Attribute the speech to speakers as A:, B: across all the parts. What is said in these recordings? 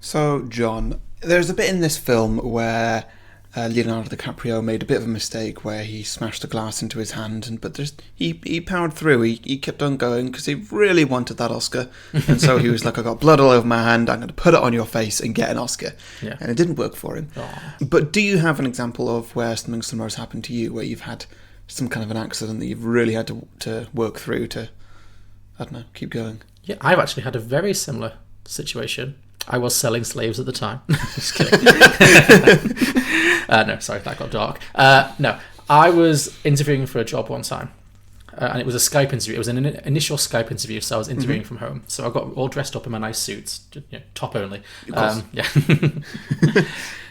A: So, John, there's a bit in this film where Leonardo DiCaprio made a bit of a mistake where he smashed the glass into his hand, but he powered through. He kept on going because he really wanted that Oscar, and so he was like, "I got blood all over my hand. I'm going to put it on your face and get an Oscar."
B: Yeah.
A: And it didn't work for him.
B: Aww.
A: But do you have an example of where something similar has happened to you, where you've had some kind of an accident that you've really had to work through to, I don't know, keep going?
B: Yeah, I've actually had a very similar situation. I was selling slaves at the time. Just kidding. No, sorry, that got dark. No, I was interviewing for a job one time, and it was a Skype interview. It was an initial Skype interview, so I was interviewing from home. So I got all dressed up in my nice suits, top only. Yeah.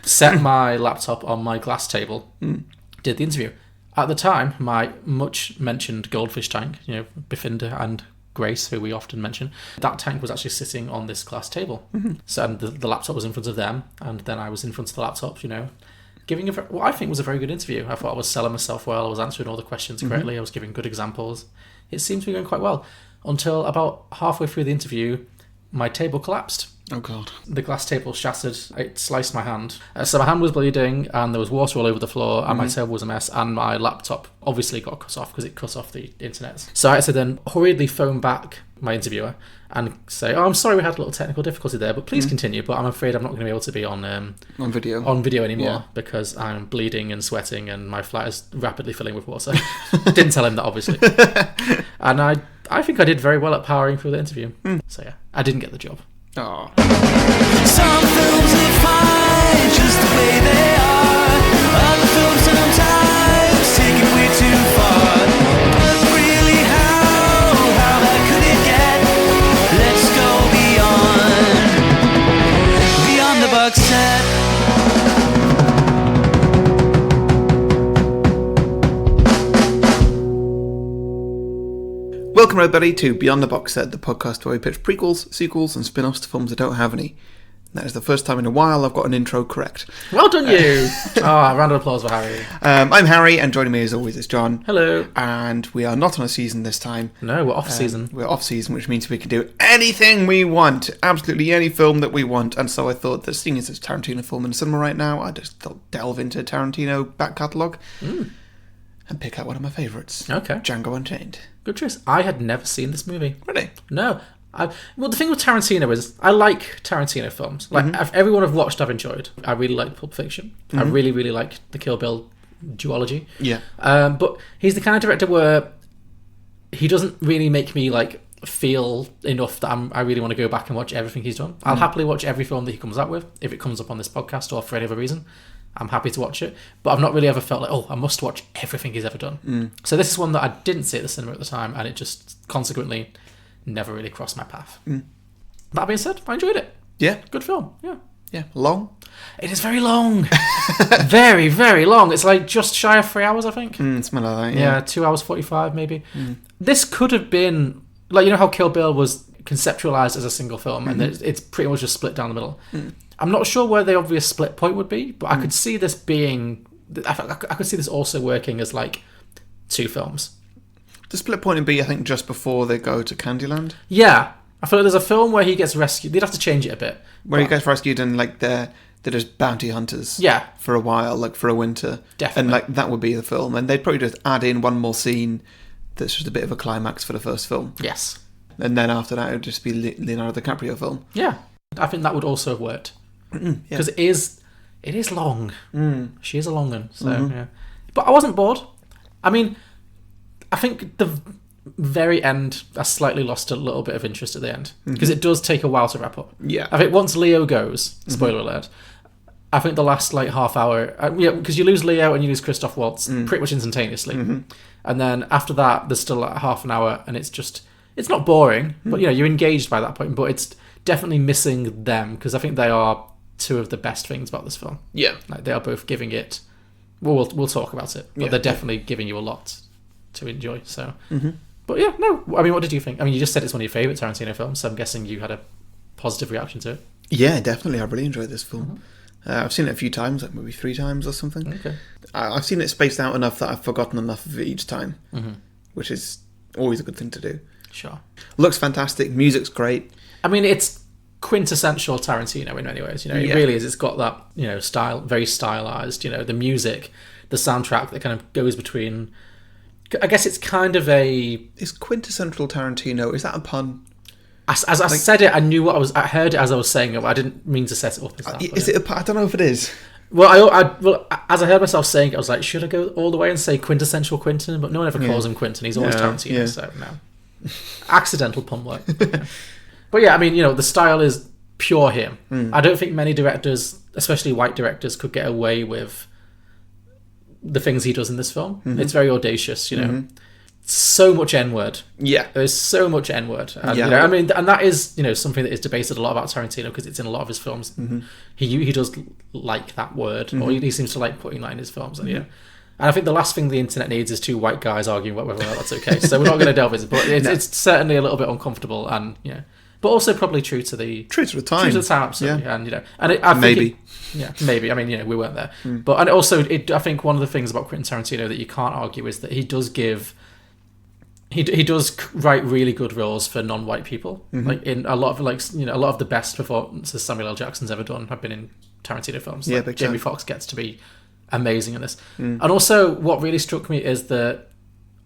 B: Set my laptop on my glass table, did the interview. At the time, my much-mentioned goldfish tank, Bifinder and Grace, who we often mention, that tank was actually sitting on this glass table. So and the laptop was in front of them, and then I was in front of the laptop, giving what I think was a very good interview. I thought I was selling myself well, I was answering all the questions correctly, I was giving good examples. It seemed to be going quite well, until about halfway through the interview, my table collapsed.
A: Oh God.
B: The glass table shattered, it sliced my hand. So my hand was bleeding, and there was water all over the floor, and my table was a mess, and my laptop obviously got cut off because it cut off the internet. So I had to then hurriedly phone back my interviewer and say, "Oh, I'm sorry we had a little technical difficulty there, but please continue, but I'm afraid I'm not going to be able to be on video anymore because I'm bleeding and sweating and my flat is rapidly filling with water." Didn't tell him that, obviously. And I think I did very well at powering through the interview. So yeah, I didn't get the job.
A: Oh.
C: Some films are fine just the way they are. Other films sometimes take it way too far. But really, how hard could it get? Let's go beyond the box set.
A: Welcome everybody to Beyond the Box Set, the podcast where we pitch prequels, sequels and spin-offs to films that don't have any. That is the first time in a while I've got an intro correct.
B: Well done, you! Round of applause for Harry.
A: I'm Harry, and joining me as always is John.
B: Hello.
A: And we are not on a season this time.
B: No, we're off season.
A: We're off season, which means we can do anything we want. Absolutely any film that we want. And so I thought that seeing as it's a Tarantino film in cinema right now, I'd just delve into Tarantino back catalogue and pick out one of my favourites.
B: Okay.
A: Django Unchained.
B: Good choice. I had never seen this movie.
A: Really?
B: No. Well, the thing with Tarantino is I like Tarantino films. Like everyone I've watched, I've enjoyed. I really like Pulp Fiction. I really, really like the Kill Bill duology.
A: Yeah.
B: But he's the kind of director where he doesn't really make me feel enough that I really want to go back and watch everything he's done. I'll happily watch every film that he comes out with if it comes up on this podcast or for any other reason. I'm happy to watch it, but I've not really ever felt like, oh, I must watch everything he's ever done. So this is one that I didn't see at the cinema at the time, and it just consequently never really crossed my path. That being said, I enjoyed it.
A: Yeah.
B: Good film, yeah.
A: Yeah. Long?
B: It is very long. Very, very long. It's just shy of 3 hours, I think.
A: Something like that,
B: Yeah, 2 hours 45 maybe. This could have been, how Kill Bill was conceptualized as a single film, and it's pretty much just split down the middle. I'm not sure where the obvious split point would be, but I could see this being... I could see this also working as, two films.
A: The split point would be, I think, just before they go to Candyland.
B: Yeah. I feel like there's a film where he gets rescued. They'd have to change it a bit.
A: Where he gets rescued and, they're just bounty hunters.
B: Yeah.
A: For a while, for a winter.
B: Definitely.
A: And, that would be the film. And they'd probably just add in one more scene that's just a bit of a climax for the first film.
B: Yes.
A: And then after that, it would just be Leonardo DiCaprio film.
B: Yeah. I think that would also have worked. Because it is long. She is a long one. So yeah, but I wasn't bored. I mean, I think the very end, I slightly lost a little bit of interest at the end because it does take a while to wrap up.
A: Yeah,
B: I think once Leo goes, spoiler alert, I think the last half hour, because you lose Leo and you lose Christof Waltz pretty much instantaneously, and then after that there's still half an hour, and it's not boring, but you're engaged by that point, but it's definitely missing them because I think they are two of the best things about this film.
A: Yeah.
B: They are both giving it... Well, we'll talk about it. But they're definitely giving you a lot to enjoy. So, But yeah, no. I mean, what did you think? I mean, you just said it's one of your favourite Tarantino films, so I'm guessing you had a positive reaction to it.
A: Yeah, definitely. I really enjoyed this film. I've seen it a few times, maybe 3 times or something.
B: Okay.
A: I've seen it spaced out enough that I've forgotten enough of it each time, which is always a good thing to do.
B: Sure.
A: Looks fantastic. Music's great.
B: I mean, it's quintessential Tarantino in many ways. You know, it
A: Yeah.
B: really is. It's got that, you know, style, very stylized. You know, the music, the soundtrack that kind of goes between. I guess it's kind of a.
A: Is quintessential Tarantino, is that a pun?
B: As I said it, I knew what I heard it as I was saying it, but I didn't mean to set it up as that.
A: Is it a pun? I don't know if it is.
B: Well, as I heard myself saying it, I was like, should I go all the way and say quintessential Quentin? But no one ever calls him Quentin. He's always Tarantino, so no. Accidental pun work. Yeah. But yeah, I mean, you know, the style is pure him. I don't think many directors, especially white directors, could get away with the things he does in this film. It's very audacious, you know. So much N-word.
A: Yeah.
B: There's so much N-word. And, you know, I mean, and that is, you know, something that is debated a lot about Tarantino because it's in a lot of his films. He does like that word, or he seems to like putting that in his films. And, you know, and I think the last thing the internet needs is two white guys arguing about whether or not that's okay. So we're not going to delve into it, but it's certainly a little bit uncomfortable, and, you know, but also probably true to the
A: time. True to the time,
B: absolutely.
A: Yeah.
B: And, you know, and I think
A: maybe.
B: maybe. I mean, you know, we weren't there. But, and also, I think one of the things about Quentin Tarantino that you can't argue is that he does give. He does write really good roles for non-white people. Like in a lot of a lot of the best performances Samuel L. Jackson's ever done have been in Tarantino films.
A: Yeah,
B: like
A: big
B: Jamie
A: time.
B: Foxx gets to be amazing in this. And also, what really struck me is that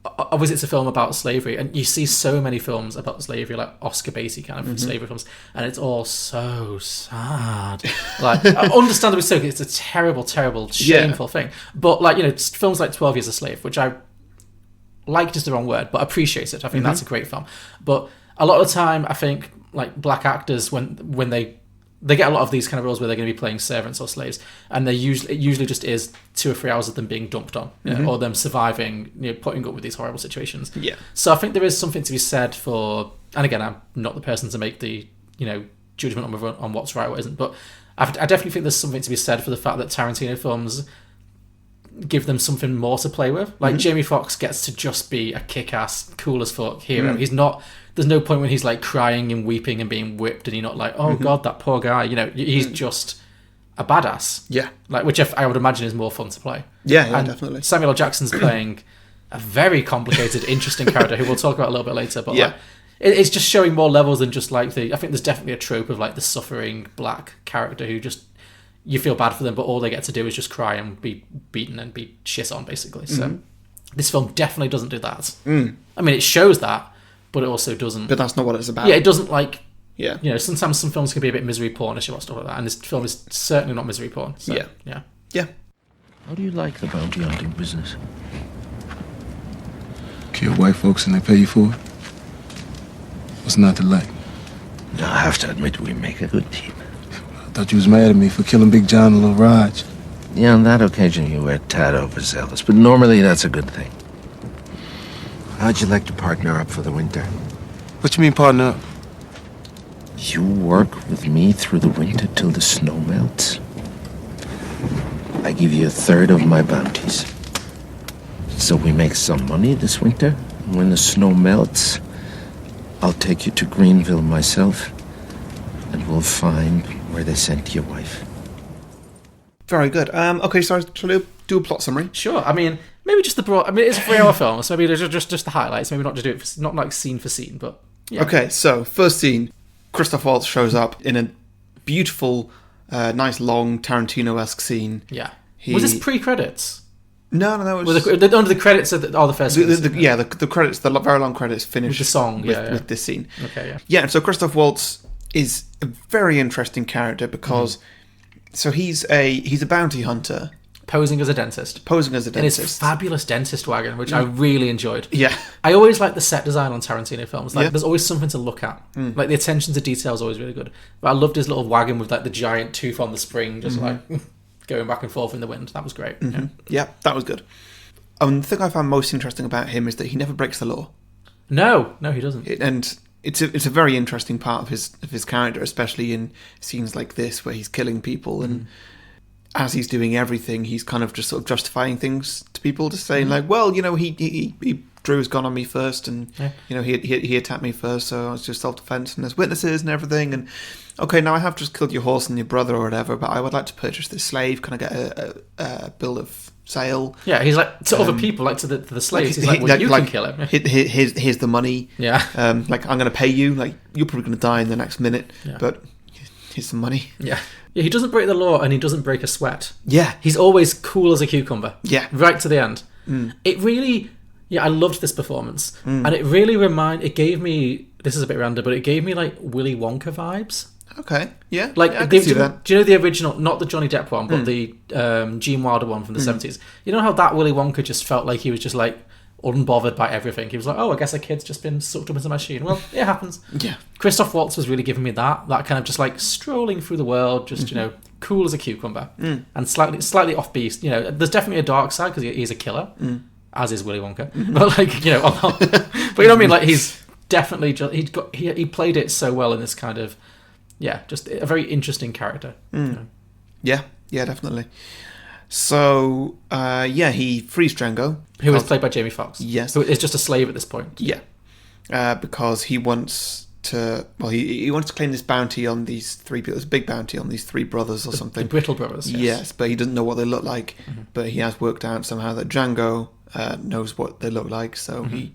B: obviously it's a film about slavery, and you see so many films about slavery, like Oscar Beatty kind of slavery films, and it's all so sad. Like, understandably so, it's a terrible, terrible, shameful thing. But like, you know, films like 12 Years a Slave, which I liked is the wrong word, but appreciate it. I think that's a great film. But a lot of the time, I think like black actors, when they get a lot of these kind of roles where they're going to be playing servants or slaves, and it usually just is 2 or 3 hours of them being dumped on, you know, or them surviving, you know, putting up with these horrible situations.
A: Yeah.
B: So I think there is something to be said for, and again, I'm not the person to make the, you know, judgment on what's right or what isn't, but I definitely think there's something to be said for the fact that Tarantino films give them something more to play with. Like Jamie Foxx gets to just be a kick-ass, cool as fuck hero. He's not. There's no point when he's like crying and weeping and being whipped, and you're not like, oh god, that poor guy. You know, he's just a badass.
A: Yeah.
B: Like, which I would imagine is more fun to play.
A: Yeah,
B: And
A: definitely.
B: Samuel L. Jackson's playing a very complicated, interesting character who we'll talk about a little bit later. But like, it's just showing more levels than just like I think there's definitely a trope of like the suffering black character who just. You feel bad for them, but all they get to do is just cry and be beaten and be shit on, basically. So this film definitely doesn't do that. I mean, it shows that, but it also doesn't.
A: But that's not what it's about.
B: Yeah, it doesn't like.
A: Yeah.
B: You know, sometimes some films can be a bit misery pornish or stuff like that, and this film is certainly not misery porn. So, yeah.
A: Yeah.
D: How do you like the bounty hunting business?
E: Kill white folks and they pay you for it? What's not to like?
D: I have to admit, we make a good team.
E: I thought you was mad at me for killing Big John and Lil Raj.
D: Yeah, on that occasion you were a tad overzealous, but normally that's a good thing. How'd you like to partner up for the winter?
E: What you mean, partner up?
D: You work with me through the winter till the snow melts. I give you 1/3 of my bounties. So we make some money this winter, and when the snow melts, I'll take you to Greenville myself, and we'll find where they sent your wife.
A: Very good. Okay, so shall I do a plot summary?
B: Sure. I mean, maybe just the broad. I mean, it's a 3-hour film, so maybe just the highlights. Maybe not to do it, not like scene for scene, but yeah.
A: Okay, so first scene, Christof Waltz shows up in a beautiful, nice long Tarantino-esque scene.
B: Yeah. Was this pre-credits?
A: No, it was...
B: Under the credits of the first scene.
A: The credits, the very long credits finish
B: with the song,
A: with this scene.
B: Okay, yeah.
A: Yeah, so Christof Waltz is a very interesting character because so he's a bounty hunter
B: posing as a dentist in his fabulous dentist wagon, which I really enjoyed.
A: Yeah,
B: I always like the set design on Tarantino films. Like, there's always something to look at. Like the attention to detail is always really good. But I loved his little wagon with like the giant tooth on the spring, just like going back and forth in the wind. That was great.
A: Yeah, that was good. The thing I found most interesting about him is that he never breaks the law.
B: No, he doesn't.
A: And it's a very interesting part of his character, especially in scenes like this where he's killing people, and as he's doing everything, he's kind of just sort of justifying things to people, just saying like, well, you know, he drew his gun on me first, and you know, he attacked me first, so I was just self-defense, and there's witnesses and everything, and okay, now I have just killed your horse and your brother or whatever, but I would like to purchase this slave. Can I get a bill of sale?
B: Yeah, he's like to other people, like to the slaves. He's like, well, you can kill him.
A: Here's the money.
B: Yeah.
A: Like, I'm going to pay you. Like, you're probably going to die in the next minute, but here's some money.
B: Yeah. Yeah, he doesn't break the law and he doesn't break a sweat.
A: Yeah.
B: He's always cool as a cucumber.
A: Yeah.
B: Right to the end. It really... Yeah, I loved this performance. And it really it gave me... This is a bit random, but it gave me, like, Willy Wonka vibes.
A: Okay, yeah.
B: Like,
A: I can see that.
B: do you know the original, not the Johnny Depp one, but the Gene Wilder one from the 70s? You know how that Willy Wonka just felt like he was just, like, unbothered by everything? He was like, oh, I guess a kid's just been sucked up into a machine. Well, it happens.
A: Yeah.
B: Christoph Waltz was really giving me that kind of just, like, strolling through the world, just, you know, cool as a cucumber. And slightly off-beat. You know, there's definitely a dark side because he's a killer, as is Willy Wonka. But, like, you know, but you know what I mean? Like, he's definitely just... He played it so well in this kind of... Yeah, just a very interesting character. You know?
A: Yeah, definitely. So, he frees Django.
B: Who is played by Jamie Foxx.
A: Yes.
B: Who is just a slave at this point.
A: Yeah. Because he wants to... Well, he wants to claim this bounty on these three people. This big bounty on these three brothers or something.
B: The Brittle brothers,
A: Yes, but he doesn't know what they look like. But he has worked out somehow that Django knows what they look like, so he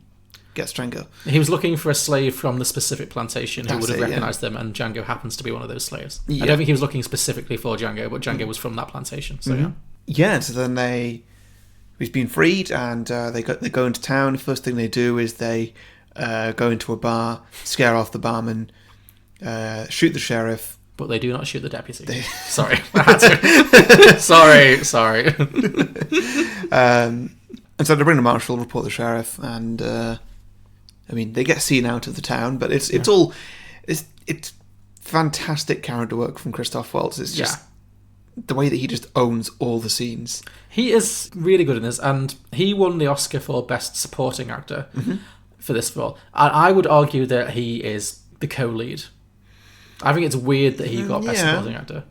A: gets Django.
B: He was looking for a slave from the specific plantation who
A: That's
B: would have
A: it,
B: recognised them, and Django happens to be one of those slaves.
A: Yeah.
B: I don't think he was looking specifically for Django, but Django was from that plantation. So yeah.
A: Yeah, so then he's been freed, and they go into town. The first thing they do is they go into a bar, scare off the barman, shoot the sheriff.
B: But they do not shoot the deputy. Sorry. I had to. Sorry.
A: And so they bring the marshal, report the sheriff, and they get seen out of the town, but it's fantastic character work from Christoph Waltz. It's just the way that he just owns all the scenes.
B: He is really good in this, and he won the Oscar for Best Supporting Actor for this role. And I would argue that he is the co-lead. I think it's weird that he got Best Supporting Actor.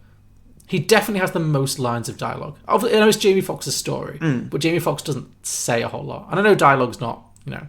B: He definitely has the most lines of dialogue. I know it's Jamie Foxx's story, but Jamie Foxx doesn't say a whole lot. And I know dialogue's not, you know...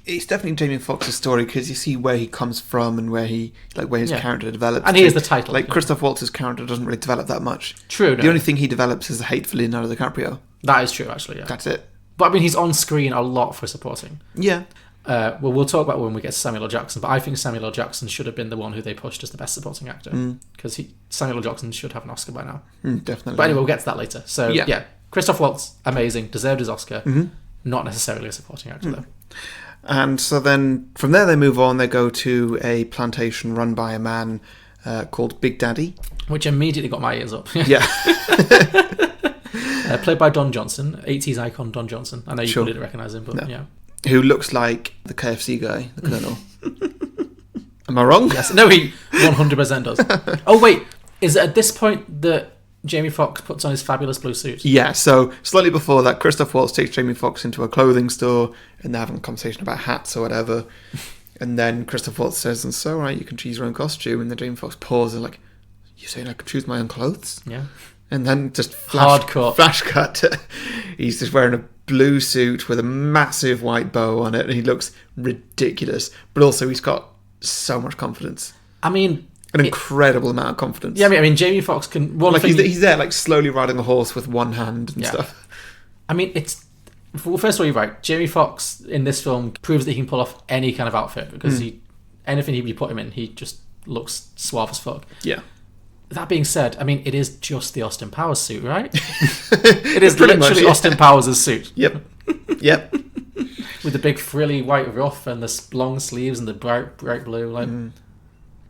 A: It's definitely Jamie Foxx's story because you see where he comes from and where his character develops.
B: And he is the title.
A: Like, Christoph Waltz's character doesn't really develop that much.
B: True.
A: The only thing he develops is a hate for Leonardo DiCaprio.
B: That is true, actually, yeah.
A: That's it.
B: But, I mean, he's on screen a lot for supporting.
A: Yeah.
B: Well, we'll talk about when we get to Samuel L. Jackson, but I think Samuel L. Jackson should have been the one who they pushed as the Best Supporting Actor. Because Samuel L. Jackson should have an Oscar by now.
A: Definitely.
B: But anyway, we'll get to that later. So, yeah. Christoph Waltz, amazing, deserved his Oscar. Not necessarily a supporting actor, though.
A: And so then, from there they move on, they go to a plantation run by a man called Big Daddy.
B: Which immediately got my ears up.
A: Yeah.
B: Played by Don Johnson, 80s icon Don Johnson. I know you probably didn't recognise him, but yeah.
A: Who looks like the KFC guy, the Colonel. Am I wrong?
B: Yes. No, he 100% does. Oh, wait. Is it at this point that Jamie Foxx puts on his fabulous blue suit?
A: Yeah, so slightly before that, Christoph Waltz takes Jamie Foxx into a clothing store and they're having a conversation about hats or whatever. And then Christoph Waltz says, and so, right, you can choose your own costume. And then Jamie Foxx pauses like, you saying I can choose my own clothes?
B: Yeah.
A: And then just
B: flash
A: cut. He's just wearing a blue suit with a massive white bow on it and he looks ridiculous. But also he's got so much confidence.
B: I mean...
A: An incredible amount of confidence.
B: Yeah, I mean, Jamie Foxx can...
A: he's there, like, slowly riding a horse with one hand and stuff.
B: I mean, it's... Well, first of all, you're right. Jamie Foxx in this film proves that he can pull off any kind of outfit because anything you put him in, he just looks suave as fuck.
A: Yeah.
B: That being said, I mean, it is just the Austin Powers suit, right? It is literally Austin Powers' suit.
A: Yep.
B: With the big frilly white ruff and the long sleeves and the bright blue, like...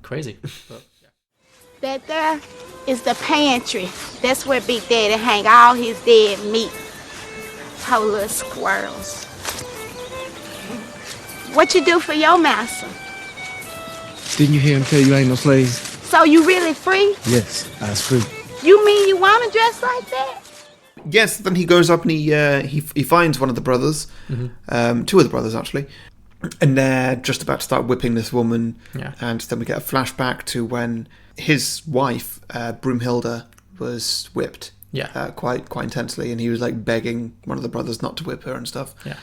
B: Crazy. But, yeah.
F: That there is the pantry. That's where Big Daddy hang all his dead meat. Whole little squirrels. What you do for your master?
E: Didn't you hear him tell you ain't no slaves?
F: So you really free?
E: Yes, I was free.
F: You mean you want to dress like that?
A: Yes, then he goes up and he finds one of the brothers, two of the brothers actually, and they're just about to start whipping this woman.
B: Yeah.
A: And then we get a flashback to when his wife, Broomhilda, was whipped.
B: Yeah.
A: Quite intensely, and he was like begging one of the brothers not to whip her and stuff.
B: Yeah.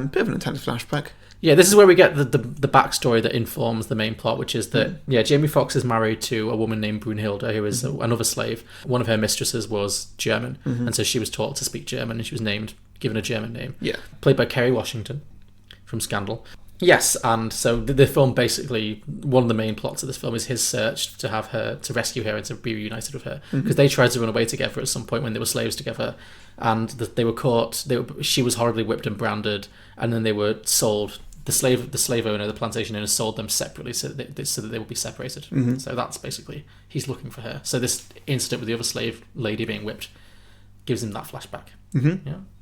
A: Bit of an intense flashback.
B: Yeah, this is where we get the backstory that informs the main plot, which is that, Jamie Foxx is married to a woman named Brunhilde, who is another slave. One of her mistresses was German, and so she was taught to speak German, and she was given a German name.
A: Yeah.
B: Played by Kerry Washington from Scandal. Yes, and so the film basically, one of the main plots of this film is his search to have her, to rescue her and to be reunited with her. Because they tried to run away together at some point when they were slaves together, and they were caught. She was horribly whipped and branded, and then they were sold. The slave owner, the plantation owner, sold them separately so that they would be separated. So that's basically, he's looking for her. So this incident with the other slave lady being whipped gives him that flashback.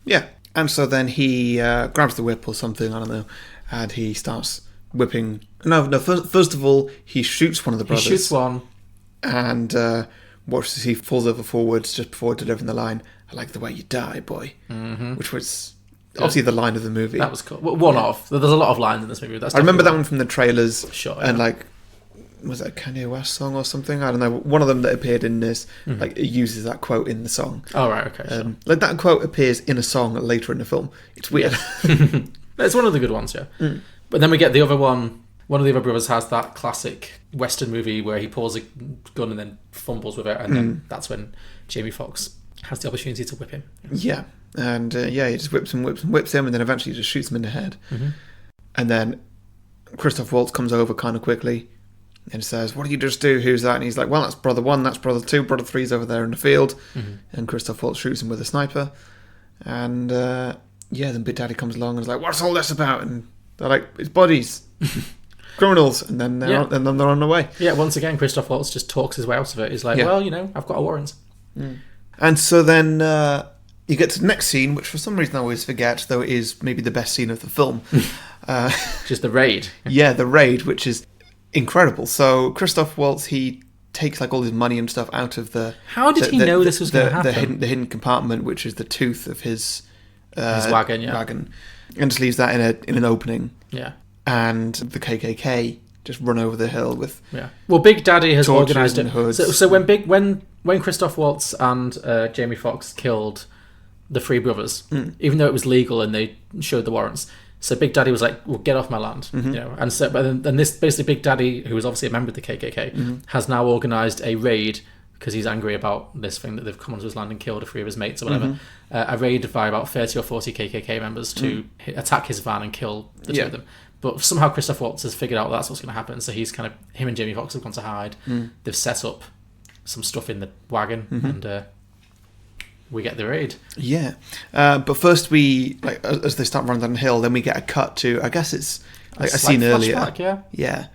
A: Yeah. And so then he grabs the whip or something, I don't know, and he starts whipping. No. First of all, he shoots one of the brothers.
B: He shoots one.
A: And watches as he falls over forwards just before delivering the line, "I like the way you die, boy." Which was obviously the line of the movie.
B: That was cool. One of. There's a lot of lines in this movie.
A: I remember that one from the trailers.
B: Sure.
A: And like, was it a Kanye West song or something? I don't know. One of them that appeared in this, like, it uses that quote in the song.
B: Oh, right, okay. Sure.
A: Like, that quote appears in a song later in the film. It's weird.
B: It's one of the good ones, yeah. But then we get the other one. One of the other brothers has that classic Western movie where he pulls a gun and then fumbles with it, and then that's when Jamie Foxx has the opportunity to whip him.
A: Yeah. And he just whips him, and then eventually just shoots him in the head. And then Christof Waltz comes over kind of quickly and says, "What did you just do? Who's that?" And he's like, "Well, that's brother 1, that's brother 2, brother 3's over there in the field." And Christof Waltz shoots him with a sniper. And then Big Daddy comes along and is like, "What's all this about?" And they're like, "It's bodies, criminals." And then they're on their way.
B: Yeah, once again, Christof Waltz just talks his way out of it. He's like, "Well, I've got a warrant."
A: And so then you get to the next scene, which for some reason I always forget, though it is maybe the best scene of the film.
B: Just the raid.
A: Yeah, the raid, which is incredible. So Christof Waltz, he takes like all his money and stuff out of the...
B: How did he know this was going to happen?
A: The hidden compartment, which is the tooth of his
B: wagon,
A: and just leaves that in an opening.
B: Yeah.
A: And the KKK just run over the hill with...
B: Yeah. Well, Big Daddy has
A: torches
B: organised
A: and
B: it.
A: hoods.
B: So when Christof Waltz and Jamie Foxx killed the three brothers, even though it was legal and they showed the warrants, so Big Daddy was like, "Well, get off my land," And so, but then this basically Big Daddy, who was obviously a member of the KKK, has now organised a raid because he's angry about this thing that they've come onto his land and killed 3 of his mates or whatever. A raid by about 30 or 40 KKK members to attack his van and kill the 2 of them. But somehow Christof Waltz has figured out that's what's going to happen. So he's him and Jamie Foxx have gone to hide. They've set up some stuff in the wagon and we get the raid. Yeah.
A: But first as they start running down the hill, then we get a cut to, I guess it's like a scene earlier. Yeah.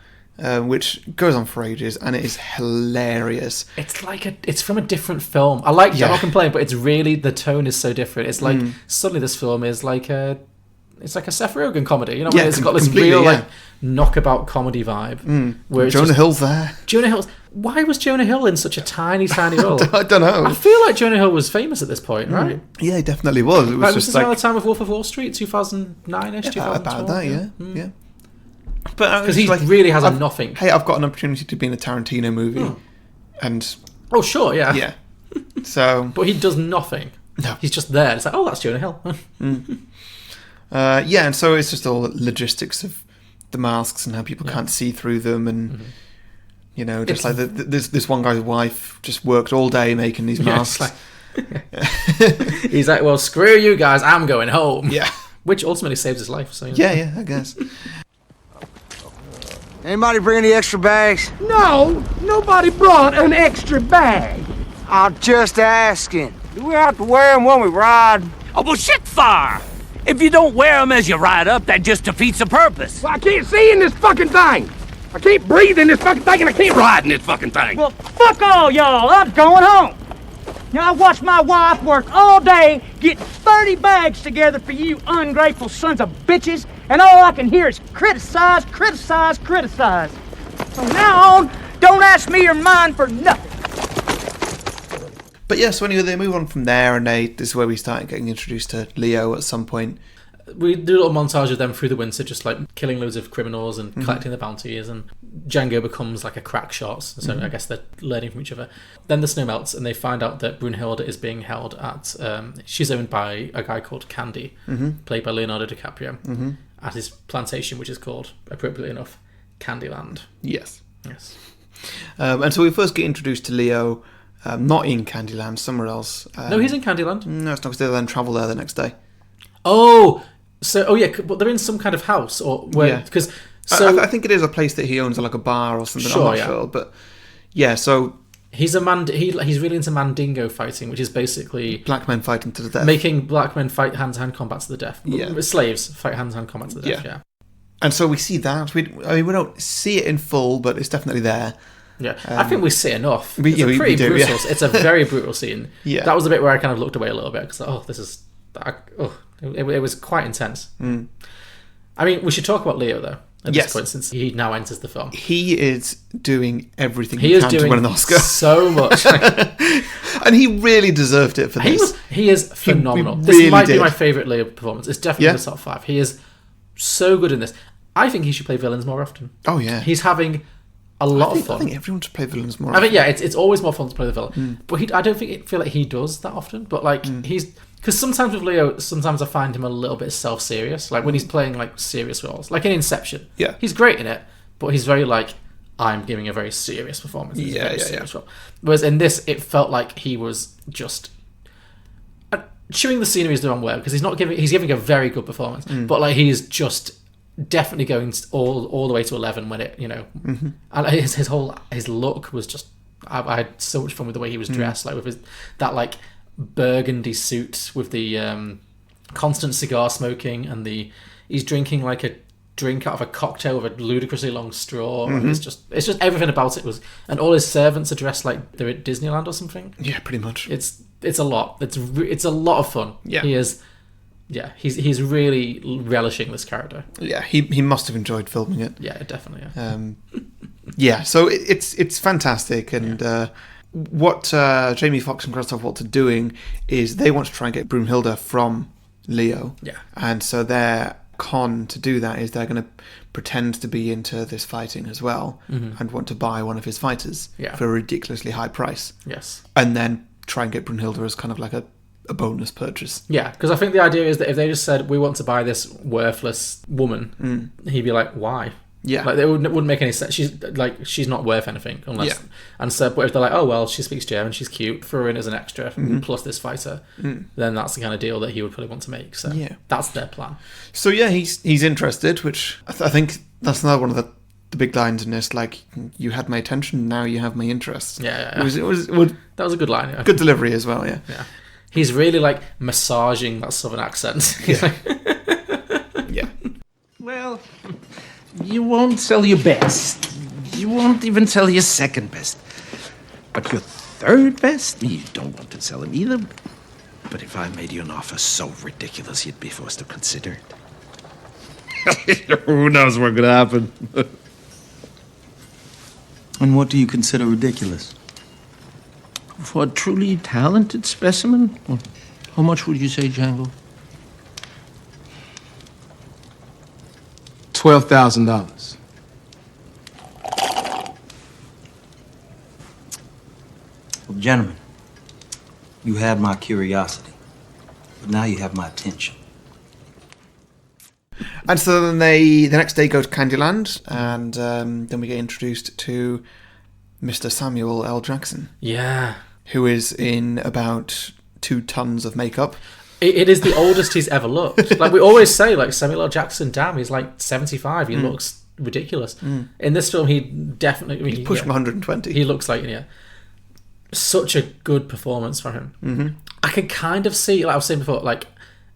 A: Which goes on for ages and it is hilarious.
B: It's from a different film. I like it, I'm not complaining, but it's really, the tone is so different. It's like suddenly this film is like a Seth Rogen comedy, it's got this real knockabout comedy vibe. Where
A: Jonah Hill's there.
B: Why was Jonah Hill in such a tiny role?
A: I don't know.
B: I feel like Jonah Hill was famous at this point, right?
A: Yeah, he definitely was. It was just
B: around the time of Wolf of Wall Street, 2009ish, 2012.
A: About that, yeah.
B: But because he really has nothing.
A: Hey, I've got an opportunity to be in a Tarantino movie, and
B: sure, yeah.
A: So,
B: but he does nothing.
A: No,
B: he's just there. It's like, that's Jonah Hill.
A: And so it's just all logistics of the masks and how people can't see through them, and just like this one guy's wife just worked all day making these masks.
B: He's like, "Well, screw you guys, I'm going home."
A: Yeah,
B: which ultimately saves his life. So
A: yeah, I guess.
G: Anybody bring any extra bags?
H: No, nobody brought an extra bag.
G: I'm just asking. Do we have to wear them when we ride?
H: Oh, well, shit fire! If you don't wear them as you ride up, that just defeats the purpose. Well, I can't see in this fucking thing. I can't breathe in this fucking thing, and I can't ride in this fucking thing.
I: Well, fuck all y'all. I'm going home. Now, I watched my wife work all day getting 30 bags together for you ungrateful sons of bitches, and all I can hear is criticize. From now on, don't ask me or mine for nothing.
A: But yeah, so anyway, they move on from there, and this is where we start getting introduced to Leo at some point.
B: We do a little montage of them through the winter, just like killing loads of criminals and collecting the bounties, and Django becomes like a crack shot, so I guess they're learning from each other. Then the snow melts, and they find out that Brunhilde is being held at... she's owned by a guy called Candy, played by Leonardo DiCaprio, at his plantation, which is called, appropriately enough, Candyland.
A: Yes.
B: And
A: so we first get introduced to Leo... not in Candyland, somewhere else.
B: No, he's in Candyland.
A: No, it's not, because they then travel there the next day.
B: Oh, but they're in some kind of house or where because
A: I think it is a place that he owns, like a bar or something.
B: Sure,
A: I'm not sure, but yeah. So
B: he's he's really into Mandingo fighting, which is basically
A: black men fighting to the death,
B: making black men fight hand-to-hand combat to the death.
A: Yeah,
B: slaves fight hand-to-hand combat to the death. Yeah.
A: And so we see that. We don't see it in full, but it's definitely there.
B: Yeah, I think we see enough. It's a pretty brutal. Yeah. It's a very brutal scene.
A: Yeah,
B: that was the bit where I kind of looked away a little bit because it was quite intense. I mean, we should talk about Leo though. At this point, since he now enters the film,
A: he is doing everything he can to win an Oscar.
B: So much,
A: and he really deserved it for this.
B: He is phenomenal.
A: He
B: this
A: really
B: might
A: did.
B: be my favourite Leo performance. It's definitely in the top 5. He is so good in this. I think he should play villains more often.
A: Oh yeah,
B: he's having a lot of fun.
A: I think everyone should play villains more often.
B: I think it's always more fun to play the villain, but I don't feel like he does that often. But like he's. Because sometimes with Leo, sometimes I find him a little bit self-serious. Like when he's playing like serious roles, like in Inception.
A: Yeah,
B: he's great in it, but he's very like, I'm giving a very serious performance. Serious role. Whereas in this, it felt like he was just chewing the scenery is the wrong word because he's giving a very good performance, but like he's just definitely going all the way to 11 when it and his look was just. I had so much fun with the way he was dressed, like with that like burgundy suit with the constant cigar smoking and he's drinking like a drink out of a cocktail with a ludicrously long straw and it's just everything about it was, and all his servants are dressed like they're at Disneyland or something.
A: Yeah, pretty much.
B: It's a lot. It's a lot of fun.
A: Yeah,
B: he's really relishing this character.
A: Yeah, he must have enjoyed filming it.
B: Yeah, definitely.
A: Yeah, so it's fantastic, and what Jamie Foxx and Christof Waltz are doing is they want to try and get Brunhilde from Leo.
B: Yeah.
A: And so their con to do that is they're going to pretend to be into this fighting as well and want to buy one of his fighters for a ridiculously high price.
B: Yes.
A: And then try and get Brunhilde as kind of like a bonus purchase.
B: Yeah, because I think the idea is that if they just said, we want to buy this worthless woman, he'd be like, why?
A: Yeah,
B: like it wouldn't make any sense. She's not worth anything unless. Yeah. And so, but if they're like, oh well, she speaks German, she's cute, throw her in as an extra plus this fighter, then that's the kind of deal that he would probably want to make. So that's their plan.
A: So yeah, he's interested, which I think that's another one of the big lines in this. Like, you had my attention, now you have my interest.
B: Yeah.
A: It was
B: that was a good line. Yeah.
A: Good delivery as well. Yeah.
B: He's really like massaging that southern accent.
A: Yeah.
D: Well. You won't sell your best. You won't even sell your second best. But your third best, you don't want to sell him either. But if I made you an offer so ridiculous, you'd be forced to consider it. Who knows what could happen?
J: And what do you consider ridiculous?
D: For a truly talented specimen? How much would you say, Django?
E: $12,000.
J: Well, gentlemen, you had my curiosity, but now you have my attention.
A: And so then the next day go to Candyland, and then we get introduced to Mr. Samuel L. Jackson.
B: Yeah.
A: Who is in about 2 tons of makeup.
B: It is the oldest he's ever looked. Like we always say, like Samuel L. Jackson, damn, he's like 75. He looks ridiculous. In this film, he definitely...
A: He's pushing 120.
B: He looks like, such a good performance from him. I can kind of see, like I was saying before, like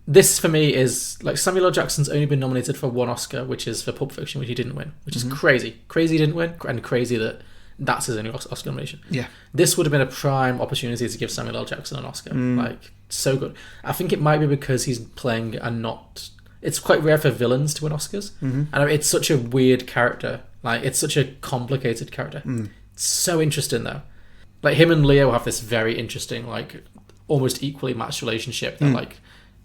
B: this for me is like Samuel L. Jackson's only been nominated for 1 Oscar, which is for Pulp Fiction, which he didn't win, which is crazy. Crazy he didn't win, and crazy that's his only Oscar nomination.
A: Yeah.
B: This would have been a prime opportunity to give Samuel L. Jackson an Oscar. Like, so good. I think it might be because he's playing it's quite rare for villains to win Oscars. And I mean, it's such a weird character. Like, it's such a complicated character. It's so interesting, though. Like, him and Leo have this very interesting, like, almost equally matched relationship that, like,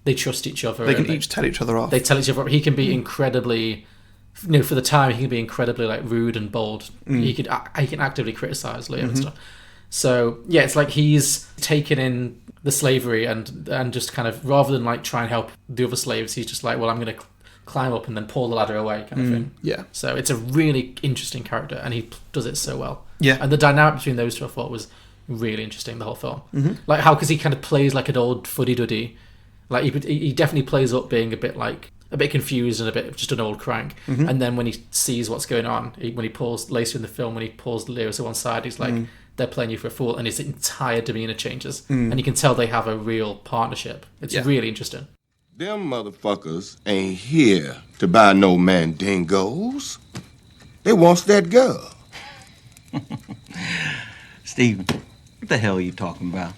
B: they trust each other.
A: They can each tell each other off.
B: They tell each other off. He can be incredibly... for the time, he can be incredibly like rude and bold. He can actively criticize Leo and stuff. So yeah, it's like he's taken in the slavery and just kind of, rather than like try and help the other slaves, he's just like, well, I'm going to climb up and then pull the ladder away, kind of thing.
A: Yeah.
B: So it's a really interesting character, and he does it so well.
A: Yeah.
B: And the dynamic between those two, I thought, was really interesting the whole film. Like how, because he kind of plays like an old fuddy-duddy. Like he definitely plays up being a bit like a bit confused and a bit just an old crank. And then when he sees what's going on, when he pulls later in the film, when he pulls Leo to one side, he's like, they're playing you for a fool, and his entire demeanor changes, and you can tell they have a real partnership. It's really interesting.
K: Them motherfuckers ain't here to buy no mandingos. They wants that girl.
J: Steven, what the hell are you talking about?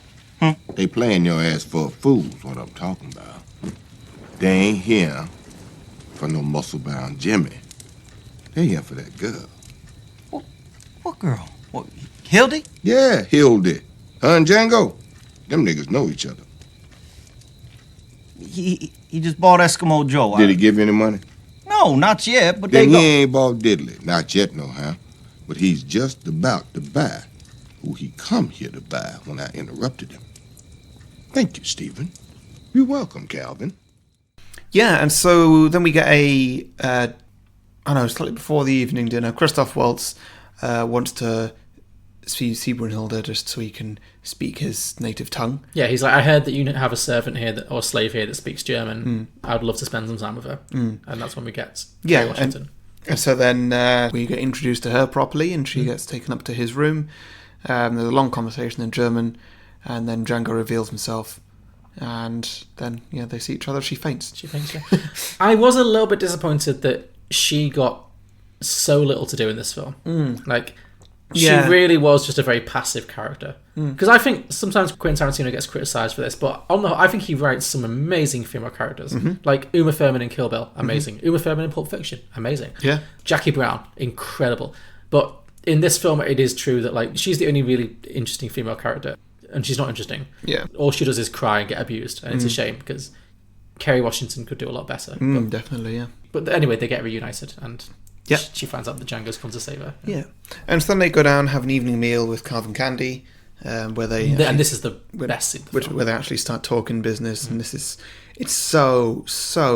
K: They playing your ass for a fool's what I'm talking about. They ain't here for no muscle-bound Jimmy. They here for that girl.
J: What girl? What, Hildy?
K: Yeah, Hildy. Her and Django. Them niggas know each other.
J: He just bought Eskimo Joe.
K: Did he give you any money?
J: No, not yet, but
K: Then
J: they
K: he
J: go...
K: ain't bought diddly. Not yet, no how. But he's just about to buy who he come here to buy when I interrupted him. Thank you, Stephen. You're welcome, Calvin.
A: Yeah, and so then we get slightly before the evening dinner, Christof Waltz wants to see Brunhilde just so he can speak his native tongue.
B: Yeah, he's like, I heard that you have a servant here or slave here that speaks German. I'd love to spend some time with her. And that's when we get Kerry Washington.
A: And so then we get introduced to her properly, and she gets taken up to his room. There's a long conversation in German, and then Django reveals himself. And then, they see each other. She faints.
B: Yeah. I was a little bit disappointed that she got so little to do in this film. She really was just a very passive character. Because I think sometimes Quentin Tarantino gets criticised for this, but on the whole, I think he writes some amazing female characters. Like Uma Thurman in Kill Bill, amazing. Uma Thurman in Pulp Fiction, amazing.
A: Yeah.
B: Jackie Brown, incredible. But in this film, it is true that she's the only really interesting female character. And she's not interesting. Yeah. All she does is cry and get abused. And it's a shame because Kerry Washington could do a lot better.
A: Definitely, yeah.
B: But anyway, they get reunited and
A: Yeah.
B: She finds out that Django's come to save her.
A: Yeah. And so then they go down, have an evening meal with Calvin Candy, where they...
B: and this is the best scene.
A: Where they actually start talking business, and it's so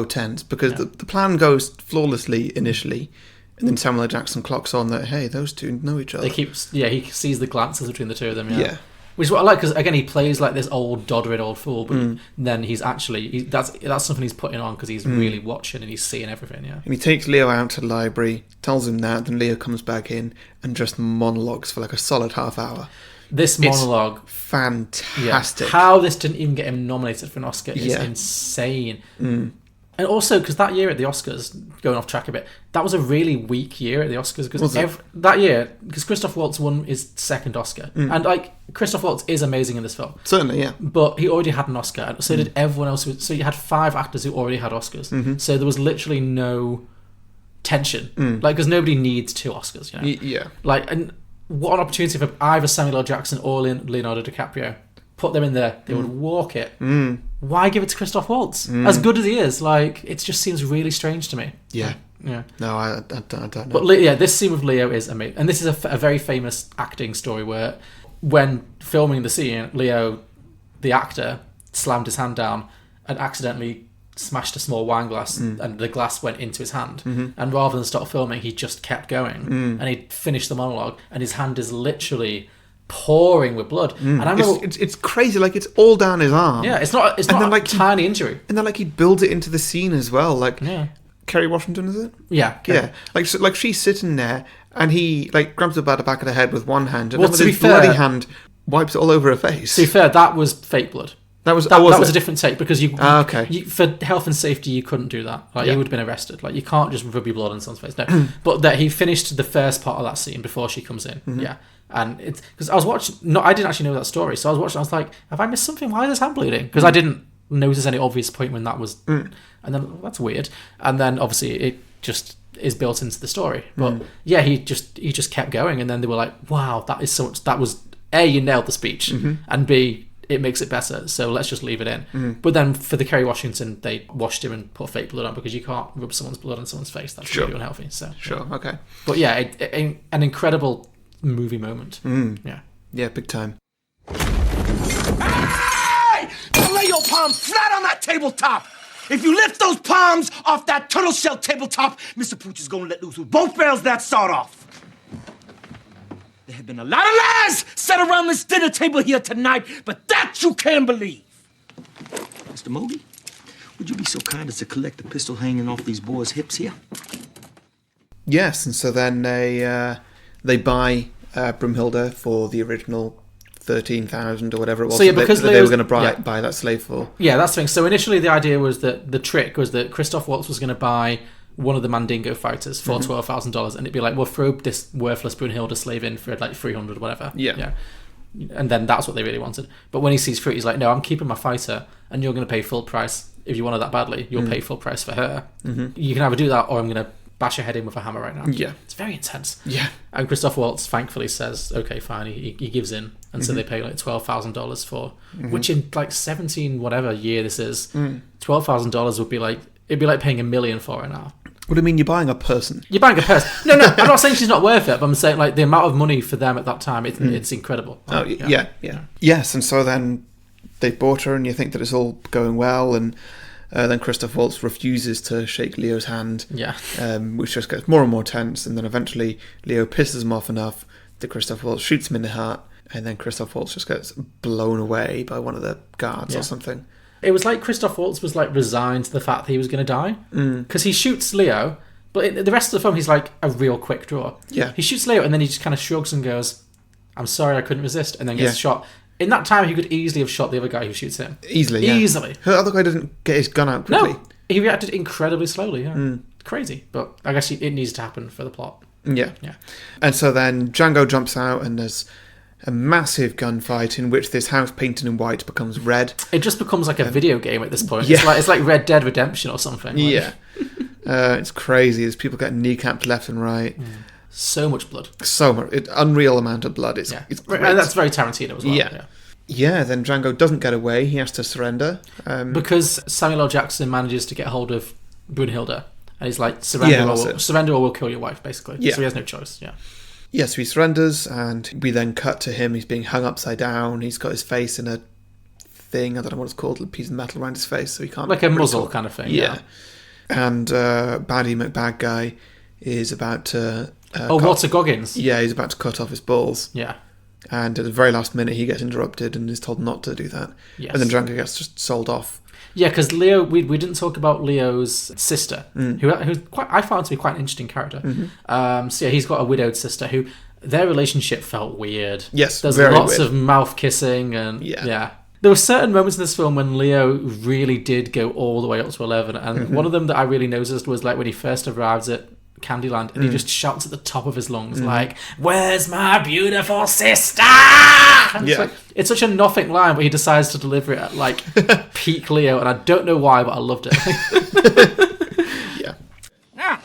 A: tense, because the plan goes flawlessly initially, and then Samuel L. Jackson clocks on that, hey, those two know each other.
B: He sees the glances between the two of them,
A: Yeah.
B: Which is what I like, because again, he plays like this old, doddering old fool, but then he's actually... that's something he's putting on, because he's really watching and he's seeing everything, yeah.
A: And he takes Leo out to the library, tells him that, then Leo comes back in and just monologues for like a solid half hour.
B: This monologue...
A: fantastic.
B: Yeah. How this didn't even get him nominated for an Oscar is insane. And also, because that year at the Oscars, going off track a bit, that was a really weak year at the Oscars. Because that year, because Christof Waltz won his second Oscar. And Christof Waltz is amazing in this film.
A: Certainly, yeah.
B: But he already had an Oscar, and so did everyone else. So you had 5 actors who already had Oscars. So there was literally no tension. Because nobody needs 2 Oscars, you know?
A: Yeah.
B: And what an opportunity for either Samuel L. Jackson or Leonardo DiCaprio. Put them in there, they would walk it. Why give it to Christof Waltz? As good as he is, it just seems really strange to me.
A: Yeah. No, I don't know.
B: But this scene with Leo is amazing. And this is a very famous acting story where when filming the scene, Leo, the actor, slammed his hand down and accidentally smashed a small wine glass and the glass went into his hand. And rather than stop filming, he just kept going. And he finished the monologue and his hand is literally pouring with blood. And I remember,
A: it's crazy, it's all down his arm.
B: Yeah, it's not a tiny injury.
A: And then he builds it into the scene as well. Kerry Washington, is it?
B: Yeah.
A: Yeah. She's sitting there and he grabs her by the back of the head with one hand and
B: well,
A: then with his bloody hand wipes it all over her face.
B: To be fair, that was fake blood. That was a different take because you for health and safety you couldn't do that. You would have been arrested. You can't just rub your blood on someone's face. No. But that he finished the first part of that scene before she comes in. Yeah. And it's because I was watching. No, I didn't actually know that story. So I was watching. I was like, "Have I missed something? Why is his hand bleeding?" Because I didn't notice any obvious point when that was. And then that's weird. And then obviously it just is built into the story. But yeah, he just kept going. And then they were like, "Wow, that is so much." That was A, you nailed the speech, and B, it makes it better. So let's just leave it in. But then for the Kerry Washington, they washed him and put fake blood on because you can't rub someone's blood on someone's face. That's really unhealthy. So
A: okay.
B: But yeah, an incredible movie moment.
A: Yeah, big time.
H: Hey! Now lay your palms flat on that tabletop. If you lift those palms off that turtle shell tabletop, Mr. Pooch is gonna let loose with both barrels that sawed off. There have been a lot of lies said around this dinner table here tonight, but that you can believe. Mr. Moody, Would you be so kind as to collect the pistol hanging off these boys' hips here?
A: Yes, and so then they buy Broomhilda for the original 13,000 or whatever it was.
B: So yeah, because
A: they were going to buy that slave for.
B: Yeah, that's the thing. So initially the idea was that the trick was that Christof Waltz was going to buy one of the Mandingo fighters for $12,000, and it'd be like, we'll throw this worthless Brunhilde slave in for like 300 or whatever.
A: Yeah.
B: And then that's what they really wanted. But when he sees fruit, he's like, no, I'm keeping my fighter, and you're going to pay full price. If you want her that badly, you'll pay full price for her. You can either do that, or I'm going to bash your head in with a hammer right now.
A: Yeah.
B: It's very intense.
A: Yeah.
B: And Christof Waltz thankfully says, okay, fine, he gives in. And so they pay like $12,000 for, which in like 17 whatever year this is, $12,000 would be like, it'd be like paying $1 million for her now.
A: What do you mean, you're buying a person?
B: You're buying a person. No, I'm not saying she's not worth it, but I'm saying like the amount of money for them at that time, it's incredible.
A: Oh, yeah. Yes, and so then they bought her, and you think that it's all going well, and then Christof Waltz refuses to shake Leo's hand, which just gets more and more tense, and then eventually Leo pisses him off enough that Christof Waltz shoots him in the heart, and then Christof Waltz just gets blown away by one of the guards or something.
B: It was like Christof Waltz was like resigned to the fact that he was going to die, because he shoots Leo, but in the rest of the film he's like a real quick draw.
A: Yeah,
B: he shoots Leo and then he just kind of shrugs and goes, "I'm sorry, I couldn't resist," and then gets shot. In that time, he could easily have shot the other guy who shoots him.
A: Easily. The other guy didn't get his gun out quickly.
B: No, he reacted incredibly slowly. Yeah, crazy, but I guess it needs to happen for the plot.
A: Yeah. And so then Django jumps out, and there's a massive gunfight in which this house painted in white becomes red.
B: It just becomes like a video game at this point. It's like Red Dead Redemption or something.
A: Yeah. It's crazy. There's people getting kneecapped left and right.
B: So much blood.
A: So much. Unreal amount of blood. It's great.
B: And that's very Tarantino as well.
A: Yeah, then Django doesn't get away. He has to surrender.
B: Because Samuel L. Jackson manages to get hold of Brunhilde. And he's like, surrender or we'll kill your wife, basically.
A: Yeah.
B: So he has no choice.
A: Yeah, so he surrenders, and we then cut to him. He's being hung upside down. He's got his face in a thing. I don't know what it's called. A piece of metal around his face, so he can't...
B: Like a muzzle kind of thing.
A: Yeah. And Baddie McBad guy is about to...
B: Walter Goggins.
A: Yeah, he's about to cut off his balls.
B: Yeah.
A: And at the very last minute, he gets interrupted and is told not to do that.
B: Yes.
A: And then Django gets just sold off.
B: Yeah, because Leo, we didn't talk about Leo's sister, who's I found to be quite an interesting character. So yeah, he's got a widowed sister who, their relationship felt weird.
A: Yes,
B: there's
A: very
B: lots
A: weird.
B: of mouth kissing and There were certain moments in this film when Leo really did go all the way up to 11, and one of them that I really noticed was like when he first arrives at Candyland and he just shouts at the top of his lungs like, "Where's my beautiful sister?" And it's such a nothing line, but he decides to deliver it at like peak Leo, and I don't know why, but I loved it.
H: Now,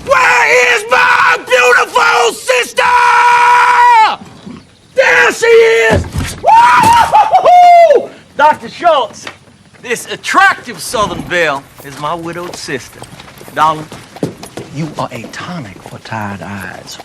H: where is my beautiful sister? There she is! Woo-hoo-hoo-hoo!
J: Dr. Schultz, this attractive Southern belle is my widowed sister. Darling, you are a tonic for tired eyes.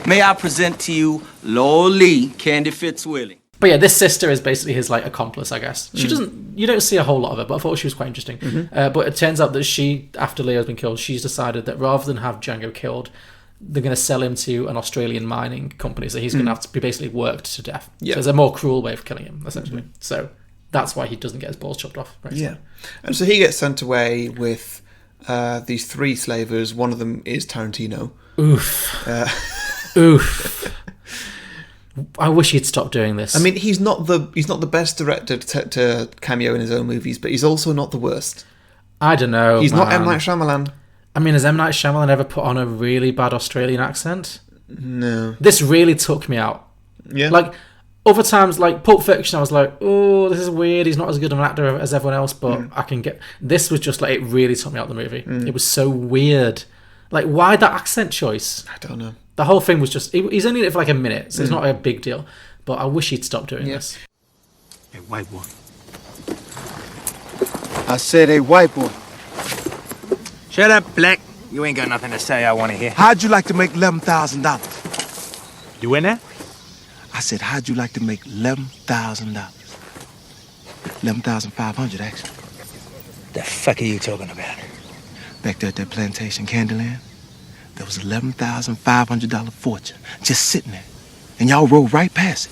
J: May I present to you Loli Candy Fitzwillie.
B: But yeah, this sister is basically his like accomplice, I guess. She doesn't. You don't see a whole lot of her, but I thought she was quite interesting. But it turns out that she, after Leo's been killed, she's decided that rather than have Django killed, they're going to sell him to an Australian mining company, so he's going to have to be basically worked to death. So there's a more cruel way of killing him, essentially. So that's why he doesn't get his balls chopped off. Right?
A: And so he gets sent away with these 3 slavers. One of them is Tarantino.
B: Oof. Oof. I wish he'd stop doing this.
A: I mean, he's not the best director to cameo in his own movies, but he's also not the worst.
B: I don't know.
A: He's not M. Night Shyamalan.
B: I mean, has M. Night Shyamalan ever put on a really bad Australian accent?
A: No.
B: This really took me out.
A: Yeah.
B: Like, other times, like Pulp Fiction, I was like, oh, this is weird. He's not as good of an actor as everyone else, but I can get... This was just like, it really took me out of the movie. It was so weird. Like, why that accent choice?
A: I don't know.
B: The whole thing was just... He's only in it for like a minute, so it's not a big deal. But I wish he'd stop doing this.
G: A white boy. I said a white boy.
J: Shut up, Black. You ain't got nothing to say I want to hear.
G: How'd you like to make $11,000?
J: You in there?
G: I said, how'd you like to make $11,000? 11,500 actually.
J: The fuck are you talking about?
G: Back there at that plantation, Candyland, there was $11,500 fortune just sitting there. And y'all rode right past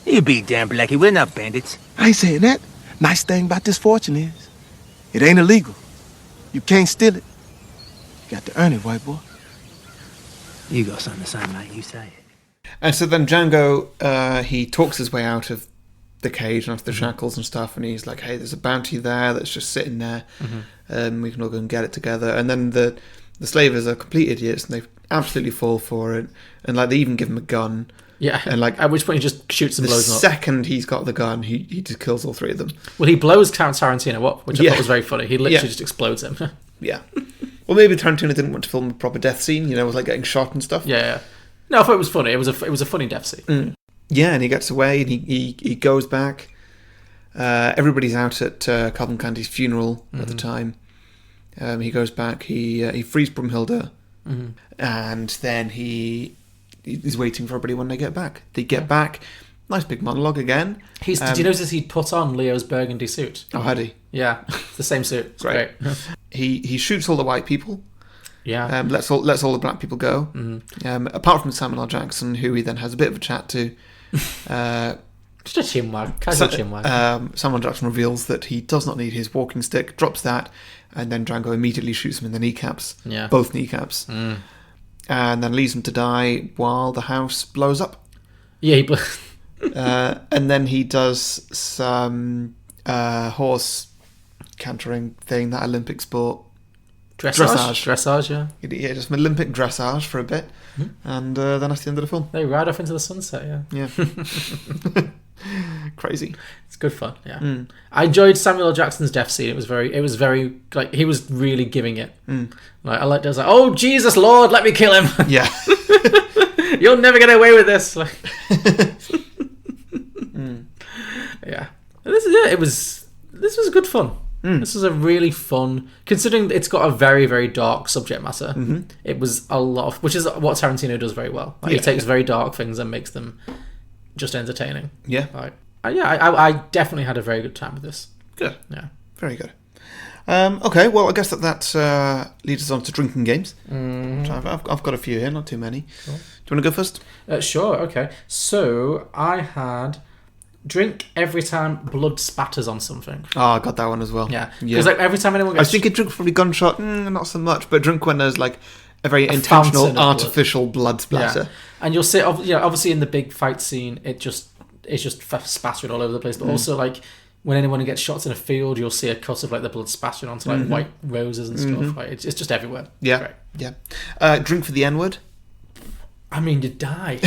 G: it.
J: You be damn, Blackie. We're not bandits.
G: I ain't saying that. Nice thing about this fortune is, it ain't illegal. You can't steal it. You got to earn it, white boy.
J: You got something to say, mate. You say it.
A: And so then Django, he talks his way out of the cage and out of the shackles and stuff, and he's like, hey, there's a bounty there that's just sitting there. We can all go and get it together. And then the slavers are complete idiots, and they absolutely fall for it. And like they even give him a gun.
B: Yeah,
A: and like
B: at which point he just shoots and blows them up.
A: The second he's got the gun, he just kills all three of them.
B: Well, he blows Tarantino up, which I thought was very funny. He literally just explodes him.
A: Yeah. Well, maybe Tarantino didn't want to film a proper death scene, you know, with like getting shot and stuff.
B: Yeah. No, I thought it was funny. It was a funny death scene.
A: Yeah, and he gets away and he goes back. Everybody's out at Calvin Candy's funeral at the time. He goes back. He frees Brumhilde, and then he's waiting for everybody when they get back. They get back. Nice big monologue again.
B: Did you notice he'd put on Leo's burgundy suit?
A: Oh, had he?
B: Yeah, the same suit. It's great.
A: He shoots all the white people.
B: Yeah.
A: Lets all the black people go. Apart from Samuel L. Jackson, who he then has a bit of a chat to.
B: Just a chinwag. Casual chinwag.
A: Samuel L. Jackson reveals that he does not need his walking stick, drops that, and then Django immediately shoots him in the kneecaps.
B: Yeah.
A: Both kneecaps. And then leaves him to die while the house blows up.
B: Yeah,
A: and then he does some horse cantering thing, that Olympic sport.
B: Dressage, yeah.
A: Yeah, just some Olympic dressage for a bit. And then that's the end of the film.
B: They ride off into the sunset, yeah.
A: Crazy.
B: It's good fun, yeah. I enjoyed Samuel L. Jackson's death scene. It was very like he was really giving it. Like I liked it. I was like, oh Jesus Lord, let me kill him.
A: Yeah.
B: You'll never get away with this. Like, yeah. This was good fun. This was a really fun, considering it's got a very, very dark subject matter. It was a lot of, which is what Tarantino does very well. Like, he takes very dark things and makes them just entertaining.
A: Yeah.
B: Like, I definitely had a very good time with this.
A: Good.
B: Yeah.
A: Very good. Okay, well, I guess that leads us on to drinking games. I've got a few here, not too many. Cool. Do you want to go first?
B: Sure, okay. So, I had drink every time blood spatters on something.
A: Oh, I got that one as well.
B: Yeah. Because like every time anyone gets...
A: I was thinking drink probably gunshot, not so much, but drink when there's like a very intentional, artificial blood splatter.
B: Yeah. And you'll see, obviously in the big fight scene, it's just spattering all over the place, but also like when anyone gets shots in a field, you'll see a cut of like the blood spattering onto like white roses and stuff. Like, it's just everywhere.
A: Yeah. Yeah. Drink for the N-word.
B: I mean, you die.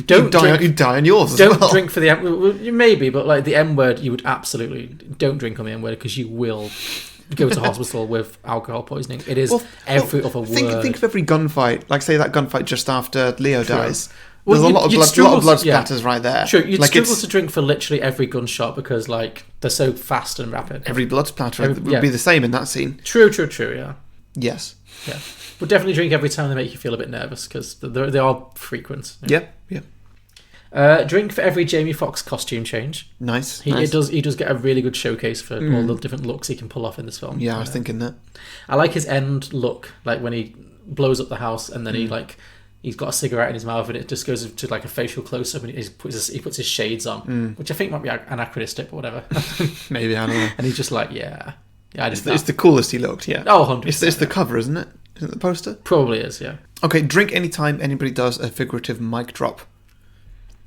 A: You die on yours as well.
B: Don't drink for the M-word. Maybe, but like the M-word, you would absolutely don't drink on the M-word because you will go to hospital with alcohol poisoning. It is every other word.
A: Think of every gunfight. Like say that gunfight just after Leo dies.
B: Well,
A: there's a lot of blood splatters right there.
B: Sure, you'd struggle to drink for literally every gunshot because like they're so fast and rapid.
A: Every blood splatter would be the same in that scene.
B: True, yeah.
A: Yes.
B: Yeah. But definitely drink every time they make you feel a bit nervous because they are frequent.
A: Yeah.
B: Drink for every Jamie Foxx costume change.
A: Nice.
B: He does get a really good showcase for all the different looks he can pull off in this film.
A: Yeah, I was thinking that.
B: I like his end look, like when he blows up the house and then he's got a cigarette in his mouth and it just goes to like a facial close up and he puts his shades on, which I think might be anachronistic or whatever.
A: Maybe, I don't know.
B: And he's just like, yeah,
A: it's the coolest he looked. Yeah.
B: Oh, 100%.
A: It's the cover, isn't it? Isn't it the poster?
B: Probably is, yeah.
A: Okay, drink anytime anybody does a figurative mic drop.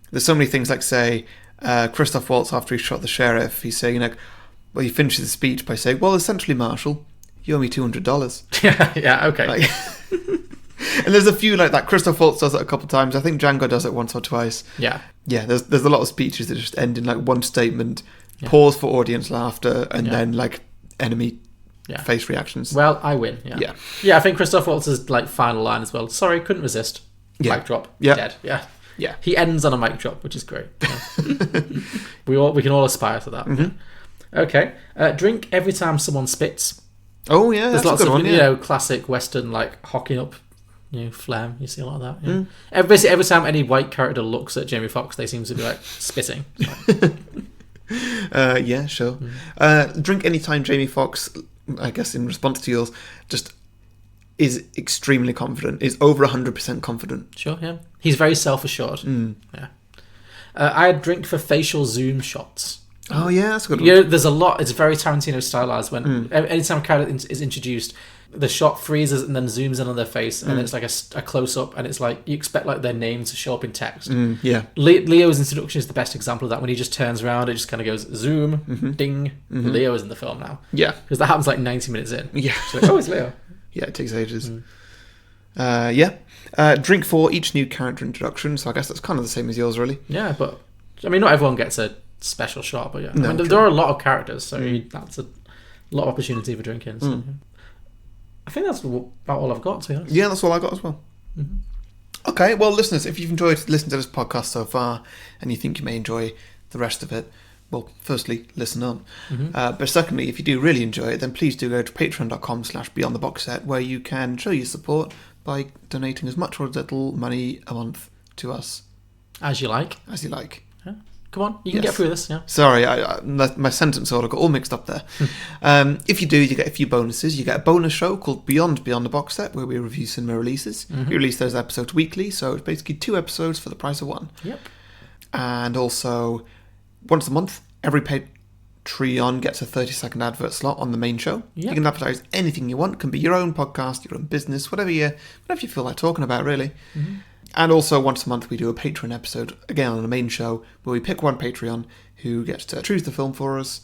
A: There's so many things like, say, Christof Waltz, after he shot the sheriff, he's saying, like, well, he finishes the speech by saying, well, essentially, Marshal, you owe me $200.
B: Yeah, okay.
A: Like, and there's a few like that. Christof Waltz does it a couple of times. I think Django does it once or twice.
B: Yeah.
A: Yeah, there's a lot of speeches that just end in like one statement, pause for audience laughter, and then like enemy face reactions.
B: Well, I win. Yeah. I think Christof Waltz's like final line as well. Sorry, couldn't resist. Mic drop. Dead. Yeah. He ends on a mic drop, which is great. Yeah. we can all aspire to that. Okay. Drink every time someone spits.
A: Oh yeah,
B: there's
A: that's
B: lots
A: of
B: one, classic Western like hocking up, phlegm. You see a lot of that. Yeah. Every time any white character looks at Jamie Foxx, they seem to be like spitting.
A: Yeah, sure. Drink anytime Jamie Foxx, I guess in response to yours, just is extremely confident, is over 100% confident.
B: Sure, yeah. He's very self-assured. Yeah. I had drink for facial zoom shots.
A: Oh yeah, that's a good one.
B: Yeah, there's a lot. It's very Tarantino stylized. When anytime a character is introduced, the shot freezes and then zooms in on their face, and it's like a close up, and it's like you expect like their name to show up in text.
A: Yeah.
B: Leo's introduction is the best example of that. When he just turns around, it just kind of goes zoom, ding. Leo is in the film now.
A: Yeah,
B: because that happens like 90 minutes in.
A: Yeah.
B: So like, oh, it's Leo.
A: Yeah, it takes ages. Drink for each new character introduction. So I guess that's kind of the same as yours, really.
B: Yeah, but I mean, not everyone gets a special shot, but yeah,
A: No,
B: I mean, there are a lot of characters, so that's a lot of opportunity for drinking. So, I think that's about all I've got, to be honest.
A: Yeah, that's all I got as well. Okay, well, listeners, if you've enjoyed listening to this podcast so far and you think you may enjoy the rest of it, well, firstly, listen on. But secondly, if you do really enjoy it, then please do go to patreon.com/beyondtheboxset, where you can show your support by donating as much or as little money a month to us.
B: As you like.
A: As you like.
B: Yeah. Come on, you can get through this, yeah.
A: Sorry, my sentence sort of got all mixed up there. If you do, you get a few bonuses. You get a bonus show called Beyond the Box Set, where we review cinema releases. We release those episodes weekly, so it's basically 2 episodes for the price of 1.
B: Yep.
A: And also, once a month, every Patreon gets a 30-second advert slot on the main show.
B: Yep.
A: You can advertise anything you want. It can be your own podcast, your own business, whatever you feel like talking about, really. And also, once a month, we do a Patreon episode, again on the main show, where we pick one Patreon who gets to choose the film for us.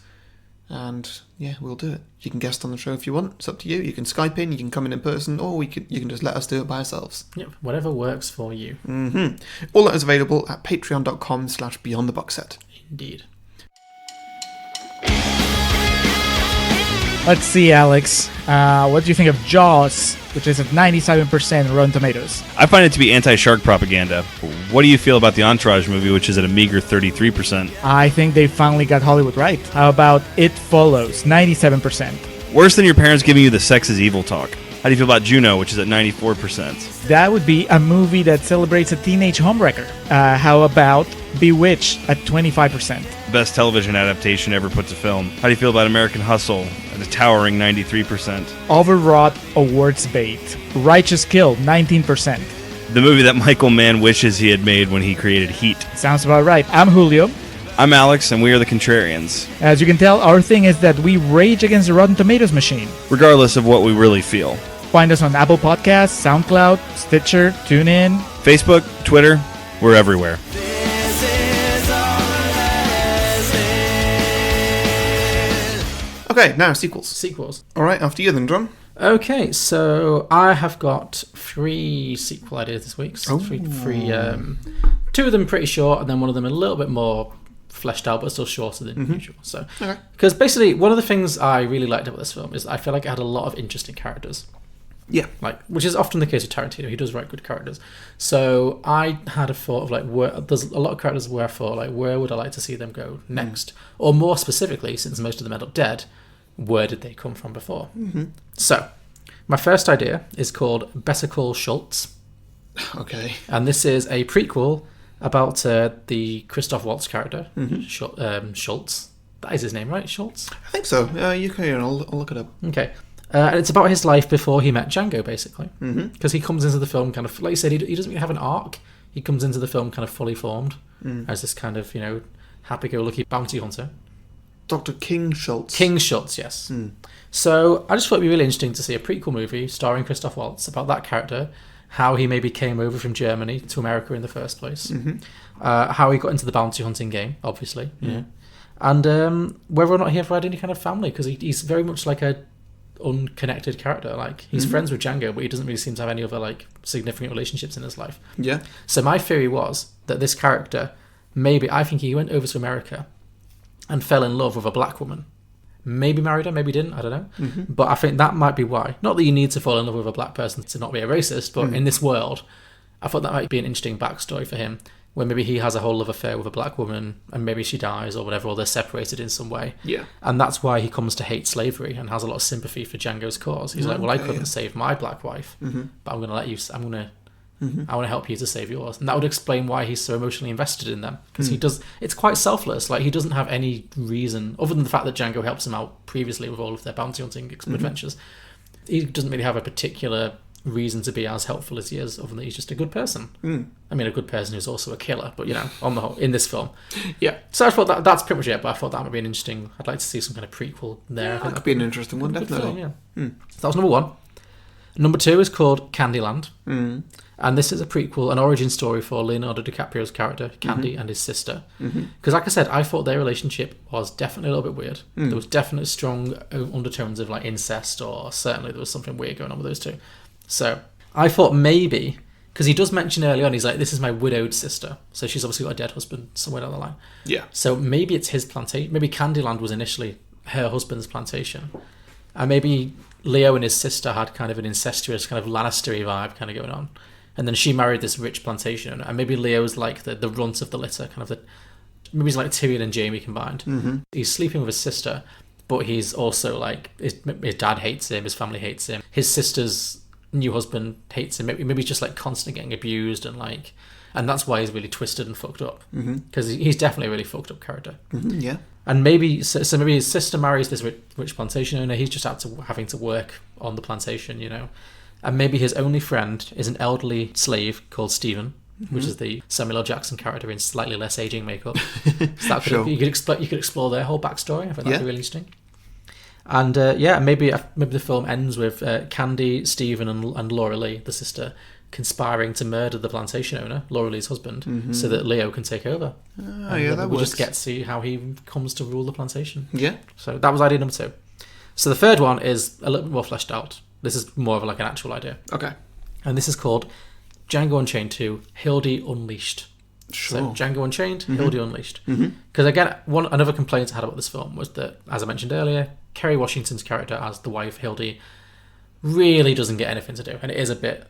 A: And, yeah, we'll do it. You can guest on the show if you want. It's up to you. You can Skype in, you can come in person, or you can just let us do it by ourselves.
B: Yep, whatever works for you.
A: All that is available at patreon.com/beyondtheboxset.
B: Indeed.
L: Let's see, Alex. What do you think of Jaws, which is at 97% Rotten Tomatoes?
M: I find it to be anti-shark propaganda. What do you feel about the Entourage movie, which is at a meager 33%?
L: I think they finally got Hollywood right. How about It Follows, 97%?
M: Worse than your parents giving you the sex is evil talk. How do you feel about Juno, which is at 94%?
L: That would be a movie that celebrates a teenage homewrecker. How about Bewitched at 25%?
M: Best television adaptation ever put to film. How do you feel about American Hustle at a towering 93%?
L: Overwrought awards bait. Righteous Kill, 19%.
M: The movie that Michael Mann wishes he had made when he created Heat.
L: Sounds about right. I'm Julio.
M: I'm Alex, and we are the Contrarians.
L: As you can tell, our thing is that we rage against the Rotten Tomatoes machine.
M: Regardless of what we really feel.
L: Find us on Apple Podcasts, SoundCloud, Stitcher, TuneIn,
M: Facebook, Twitter, we're everywhere.
A: Okay, now sequels.
B: Sequels.
A: All right, after you then, John.
B: Okay, so I have got 3 sequel ideas this week. So three, 2 of them pretty short, and then one of them a little bit more fleshed out, but still shorter than usual. So, because basically, one of the things I really liked about this film is I feel like it had a lot of interesting characters.
A: Yeah,
B: which is often the case with Tarantino. He does write good characters. So I had a thought of there's a lot of characters where I thought where would I like to see them go next, or more specifically, since most of them end up dead, where did they come from before? So my first idea is called Better Call Schultz.
A: Okay,
B: and this is a prequel about the Christof Waltz character, Schultz. That is his name, right? Schultz.
A: I think so. You can. I'll look it up.
B: Okay. And it's about his life before he met Django, basically. Because he comes into the film kind of, like you said, he doesn't really have an arc. He comes into the film kind of fully formed as this kind of, happy-go-lucky bounty hunter.
A: Dr. King Schultz.
B: King Schultz, yes. So I just thought it'd be really interesting to see a prequel movie starring Christof Waltz about that character, how he maybe came over from Germany to America in the first place, how he got into the bounty hunting game, obviously, and whether or not he ever had any kind of family, because he's very much like a unconnected character. He's friends with Django, but he doesn't really seem to have any other significant relationships in his life.
A: Yeah.
B: So my theory was that this character, I think he went over to America and fell in love with a black woman. Maybe married her, maybe didn't, I don't know. But I think that might be why. Not that you need to fall in love with a black person to not be a racist, but in this world, I thought that might be an interesting backstory for him, where maybe he has a whole love affair with a black woman and maybe she dies or whatever, or they're separated in some way.
A: Yeah.
B: And that's why he comes to hate slavery and has a lot of sympathy for Django's cause. He's like, well, I couldn't save my black wife, but I'm going to let you, I want to help you to save yours. And that would explain why he's so emotionally invested in them. Because it's quite selfless. He doesn't have any reason, other than the fact that Django helps him out previously with all of their bounty hunting adventures. He doesn't really have a particular reason to be as helpful as he is, other than he's just a good person. I mean, a good person who's also a killer, but on the whole, in this film.
A: Yeah.
B: So I thought that's pretty much it, but I thought that would be an interesting... I'd like to see some kind of prequel there.
A: Yeah,
B: I think
A: that could be an interesting one, definitely.
B: Film, So that was number 1. Number 2 is called Candyland. And this is a prequel, an origin story for Leonardo DiCaprio's character, Candy, and his sister. Because like I said, I thought their relationship was definitely a little bit weird. There was definitely strong undertones of like incest, or certainly there was something weird going on with those two. So I thought maybe, because he does mention early on, he's like, this is my widowed sister. So she's obviously got a dead husband somewhere down the line.
A: Yeah.
B: So maybe it's his plantation. Maybe Candyland was initially her husband's plantation. And maybe Leo and his sister had kind of an incestuous, kind of Lannister-y vibe kind of going on. And then she married this rich plantation owner. And maybe Leo's like the runt of the litter, kind of maybe he's like Tyrion and Jaime combined. He's sleeping with his sister, but he's also like, his dad hates him, his family hates him. His sister's new husband hates him. Maybe he's just like constantly getting abused and that's why he's really twisted and fucked up. Because he's definitely a really fucked up character.
A: Yeah.
B: And maybe maybe his sister marries this rich plantation owner. He's just having to work on the plantation, And maybe his only friend is an elderly slave called Stephen, which is the Samuel L. Jackson character in slightly less aging makeup. So that you could explore their whole backstory. I think that'd be really interesting. And maybe the film ends with Candy, Stephen, and Laura Lee, the sister, conspiring to murder the plantation owner, Laura Lee's husband, so that Leo can take over.
A: That
B: we'll
A: works.
B: just get to see how he comes to rule the plantation.
A: Yeah.
B: So that was idea number 2. So the third one is a little bit more fleshed out. This is more of like an actual idea.
A: Okay.
B: And this is called Django Unchained 2, Hildy Unleashed.
A: Sure.
B: So Django Unchained, Hildy Unleashed. Because again, another complaint I had about this film was that, as I mentioned earlier, Kerry Washington's character as the wife, Hildy, really doesn't get anything to do. And it is a bit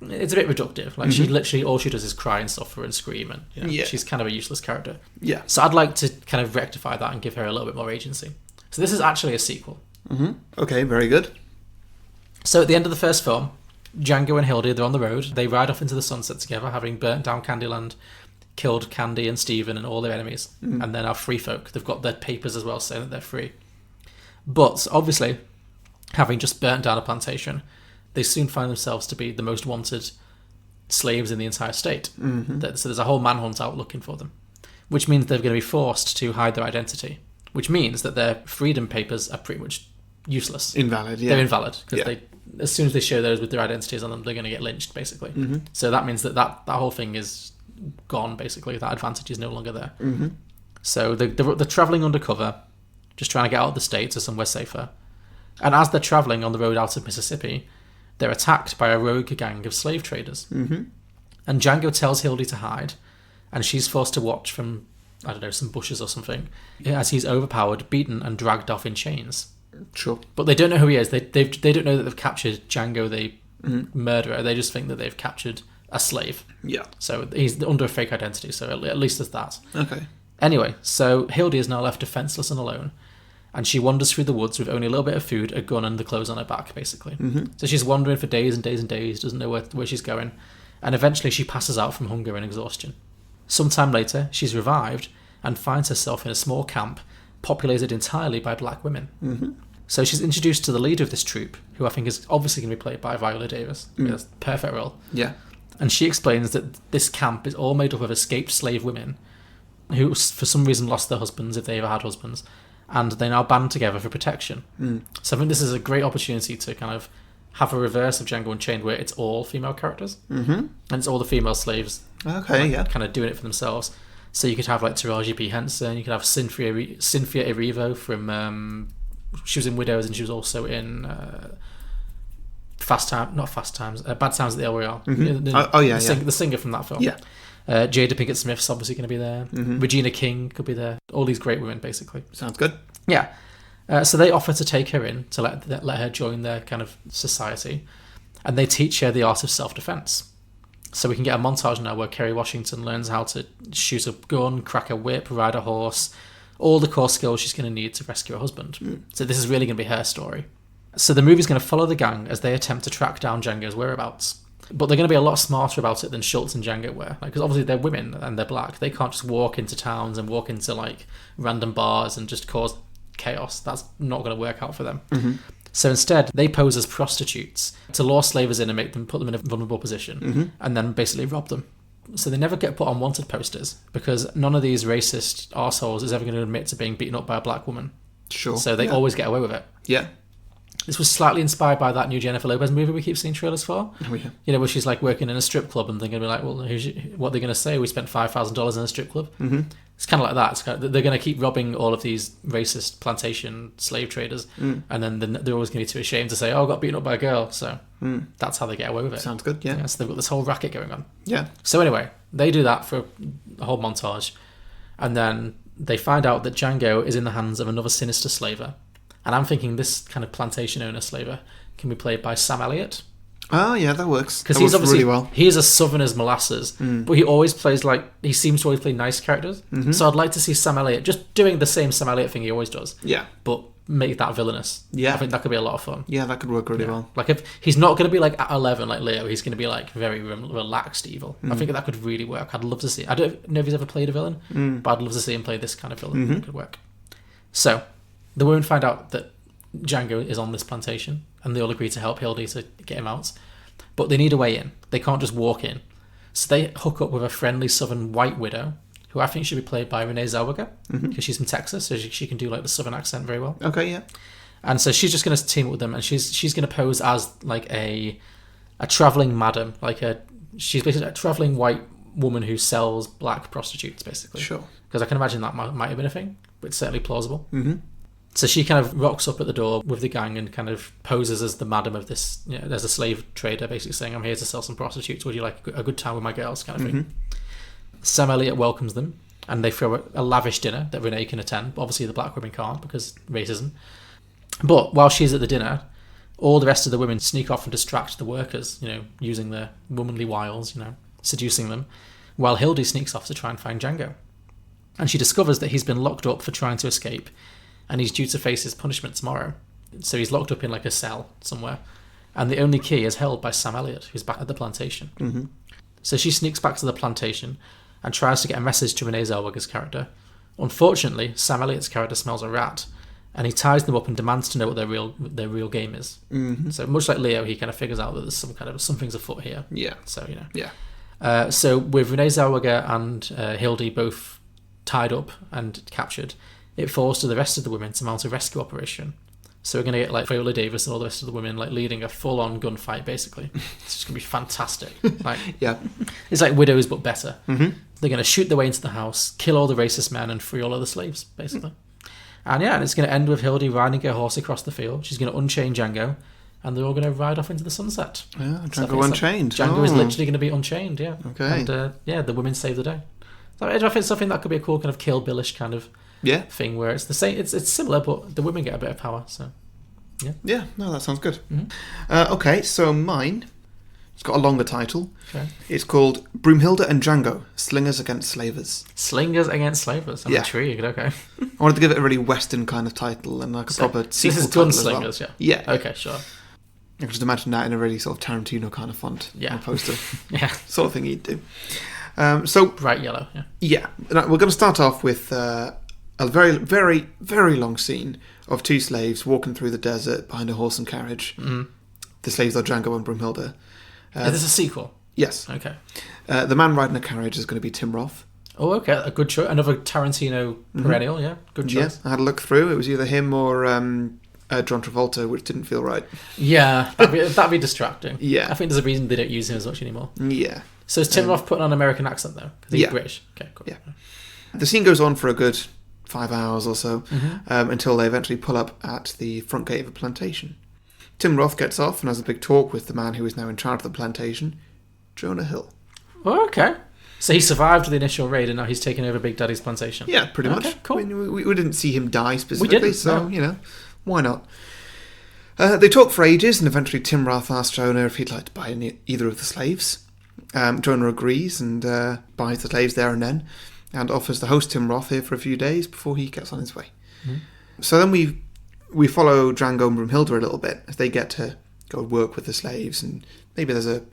B: reductive. Like she literally, all she does is cry and suffer and scream, and she's kind of a useless character.
A: Yeah.
B: So I'd like to kind of rectify that and give her a little bit more agency. So this is actually a sequel.
A: Okay, very good.
B: So at the end of the first film, Django and Hildy, they're on the road. They ride off into the sunset together, having burnt down Candyland, killed Candy and Stephen and all their enemies. And they're now free folk. They've got their papers as well saying that they're free. But obviously, having just burnt down a plantation, they soon find themselves to be the most wanted slaves in the entire state. So there's a whole manhunt out looking for them, which means they're going to be forced to hide their identity, which means that their freedom papers are pretty much useless.
A: Invalid, yeah.
B: They're invalid, because as soon as they show those with their identities on them, they're going to get lynched, basically. So that means that whole thing is gone, basically. That advantage is no longer there. So they're travelling undercover, just trying to get out of the state to somewhere safer. And as they're travelling on the road out of Mississippi, they're attacked by a rogue gang of slave traders. And Django tells Hildy to hide, and she's forced to watch from, I don't know, some bushes or something, as he's overpowered, beaten, and dragged off in chains.
A: Sure.
B: But they don't know who he is. They don't know that they've captured Django, the murderer. They just think that they've captured a slave.
A: Yeah.
B: So he's under a fake identity, so at least there's that.
A: Okay.
B: Anyway, so Hildy is now left defenseless and alone, and she wanders through the woods with only a little bit of food, a gun, and the clothes on her back, basically. So she's wandering for days and days and days, doesn't know where she's going, and eventually she passes out from hunger and exhaustion. Sometime later, she's revived and finds herself in a small camp populated entirely by black women. So she's introduced to the leader of this troupe, who I think is obviously going to be played by Viola Davis. That's the perfect role.
A: Yeah.
B: And she explains that this camp is all made up of escaped slave women who, for some reason, lost their husbands, if they ever had husbands, and they now band together for protection. So I think this is a great opportunity to kind of have a reverse of Django Unchained, where it's all female characters, and it's all the female slaves kind of doing it for themselves. So you could have like Taraji P. Henson, you could have Cynthia Erivo from... she was in Widows, and she was also in Bad Times at the El Royale. The singer from that film.
A: Yeah.
B: Jada Pinkett Smith's obviously going to be there. Regina King could be there. All these great women, basically.
A: Sounds good.
B: Yeah. So they offer to take her in, to let her join their kind of society, and they teach her the art of self-defense. So we can get a montage now where Kerry Washington learns how to shoot a gun, crack a whip, ride a horse, all the core skills she's going to need to rescue her husband. So this is really going to be her story. So the movie's going to follow the gang as they attempt to track down Django's whereabouts. But they're going to be a lot smarter about it than Schultz and Django were. Because obviously they're women and they're black. They can't just walk into towns and walk into like random bars and just cause chaos. That's not going to work out for them. So instead, they pose as prostitutes to lure slavers in and put them in a vulnerable position, and then basically rob them. So they never get put on wanted posters because none of these racist arseholes is ever going to admit to being beaten up by a black woman.
A: Sure.
B: So they always get away with it.
A: Yeah.
B: This was slightly inspired by that new Jennifer Lopez movie we keep seeing trailers for.
A: Oh, yeah.
B: You know, where she's like working in a strip club and they're going to be like, well, what are they going to say? We spent $5,000 in a strip club.
A: Mm-hmm.
B: It's kind of like that. It's kind of, they're going to keep robbing all of these racist plantation slave traders, and then they're always going to be too ashamed to say, "Oh, I got beaten up by a girl." So that's how they get away with it.
A: Sounds good. Yeah.
B: So they've got this whole racket going on.
A: Yeah.
B: So anyway, they do that for a whole montage, and then they find out that Django is in the hands of another sinister slaver, and I'm thinking this kind of plantation owner slaver can be played by Sam Elliott.
A: Oh yeah, that works.
B: Because
A: he's
B: he's obviously
A: really well.
B: He is as southern as molasses, but he always plays he seems to always play nice characters. So I'd like to see Sam Elliott just doing the same Sam Elliott thing he always does.
A: Yeah.
B: But make that villainous.
A: Yeah.
B: I think that could be a lot of fun.
A: Yeah, that could work really well.
B: Like if he's not going to be like at 11 like Leo, he's going to be like very relaxed evil. I think that could really work. I'd love to see. I don't know if he's ever played a villain, but I'd love to see him play this kind of villain. It could work. So the women find out that Django is on this plantation, and they all agree to help Hildy to get him out. But they need a way in. They can't just walk in. So they hook up with a friendly southern white widow, who I think should be played by Renee Zellweger, because she's from Texas, so she can do like the southern accent very well.
A: Okay, yeah.
B: And so she's just going to team up with them, and she's going to pose as like a traveling madam, she's basically a traveling white woman who sells black prostitutes, basically.
A: Sure.
B: Because I can imagine that might have been a thing, but it's certainly plausible.
A: Mm-hmm.
B: So she kind of rocks up at the door with the gang and kind of poses as the madam of this, there's a slave trader basically saying, I'm here to sell some prostitutes, would you like a good time with my girls, kind of thing. Sam Elliott welcomes them, and they throw a lavish dinner that Renee can attend, but obviously the black women can't because racism. But while she's at the dinner, all the rest of the women sneak off and distract the workers, using their womanly wiles, seducing them, while Hildy sneaks off to try and find Django. And she discovers that he's been locked up for trying to escape, and he's due to face his punishment tomorrow. So he's locked up in like a cell somewhere, and the only key is held by Sam Elliott, who's back at the plantation.
A: Mm-hmm.
B: So she sneaks back to the plantation and tries to get a message to Renee Zellweger's character. Unfortunately, Sam Elliott's character smells a rat, and he ties them up and demands to know what their real game is.
A: Mm-hmm.
B: So much like Leo, he kind of figures out that there's something's afoot here.
A: Yeah.
B: So
A: Yeah.
B: So with Renee Zellweger and Hildy both tied up and captured, it falls to the rest of the women to mount a rescue operation. So we're going to get like Viola Davis and all the rest of the women like leading a full-on gunfight, basically. It's just going to be fantastic.
A: Yeah.
B: It's like Widows, but better.
A: Mm-hmm.
B: They're going to shoot their way into the house, kill all the racist men, and free all of the slaves, basically. And it's going to end with Hildy riding her horse across the field. She's going to unchain Django, and they're all going to ride off into the sunset.
A: Yeah, Django Unchained.
B: Django is literally going to be unchained, yeah.
A: Okay.
B: And the women save the day. So I think something that could be a cool kind of Kill Bill-ish kind of thing where it's the same. It's similar, but the women get a bit of power. So
A: yeah, no, that sounds good. Okay, so mine, it's got a longer title.
B: Okay.
A: It's called Broomhilda and Django: Slingers Against Slavers.
B: Slingers Against Slavers. I'm intrigued. Okay.
A: I wanted to give it a really Western kind of title and like a proper sequel.
B: This is
A: title as well.
B: Gunslingers,
A: Yeah.
B: Okay, sure.
A: I can just imagine that in a really sort of Tarantino kind of font.
B: Yeah.
A: Opposed to
B: Yeah.
A: sort of thing he'd do. So
B: bright yellow. Yeah.
A: Yeah. We're going to start off with a very, very, very long scene of two slaves walking through the desert behind a horse and carriage.
B: Mm-hmm.
A: The slaves are Django and Broomhilda.
B: Is this a sequel?
A: Yes.
B: Okay.
A: The man riding a carriage is going to be Tim Roth.
B: Oh, okay. A good choice. Another Tarantino perennial. Yeah. Good choice.
A: Yeah, I had a look through. It was either him or John Travolta, which didn't feel right.
B: Yeah, that'd be distracting.
A: Yeah.
B: I think there's a reason they don't use him as much anymore.
A: Yeah.
B: So is Tim Roth putting on an American accent though? Because he's British. Okay, cool.
A: Yeah. The scene goes on for a good 5 hours or so, until they eventually pull up at the front gate of a plantation. Tim Roth gets off and has a big talk with the man who is now in charge of the plantation, Jonah Hill.
B: Oh, okay. So he survived the initial raid and now he's taking over Big Daddy's plantation.
A: Yeah, pretty much.
B: Cool.
A: I mean, we didn't see him die specifically,
B: We didn't,
A: so,
B: no.
A: Why not? They talk for ages, and eventually Tim Roth asks Jonah if he'd like to buy either of the slaves. Jonah agrees and buys the slaves there and then, and offers to host Tim Roth here for a few days before he gets on his way. So then we follow Django and Broomhilda a little bit as they get to go work with the slaves, and maybe there's a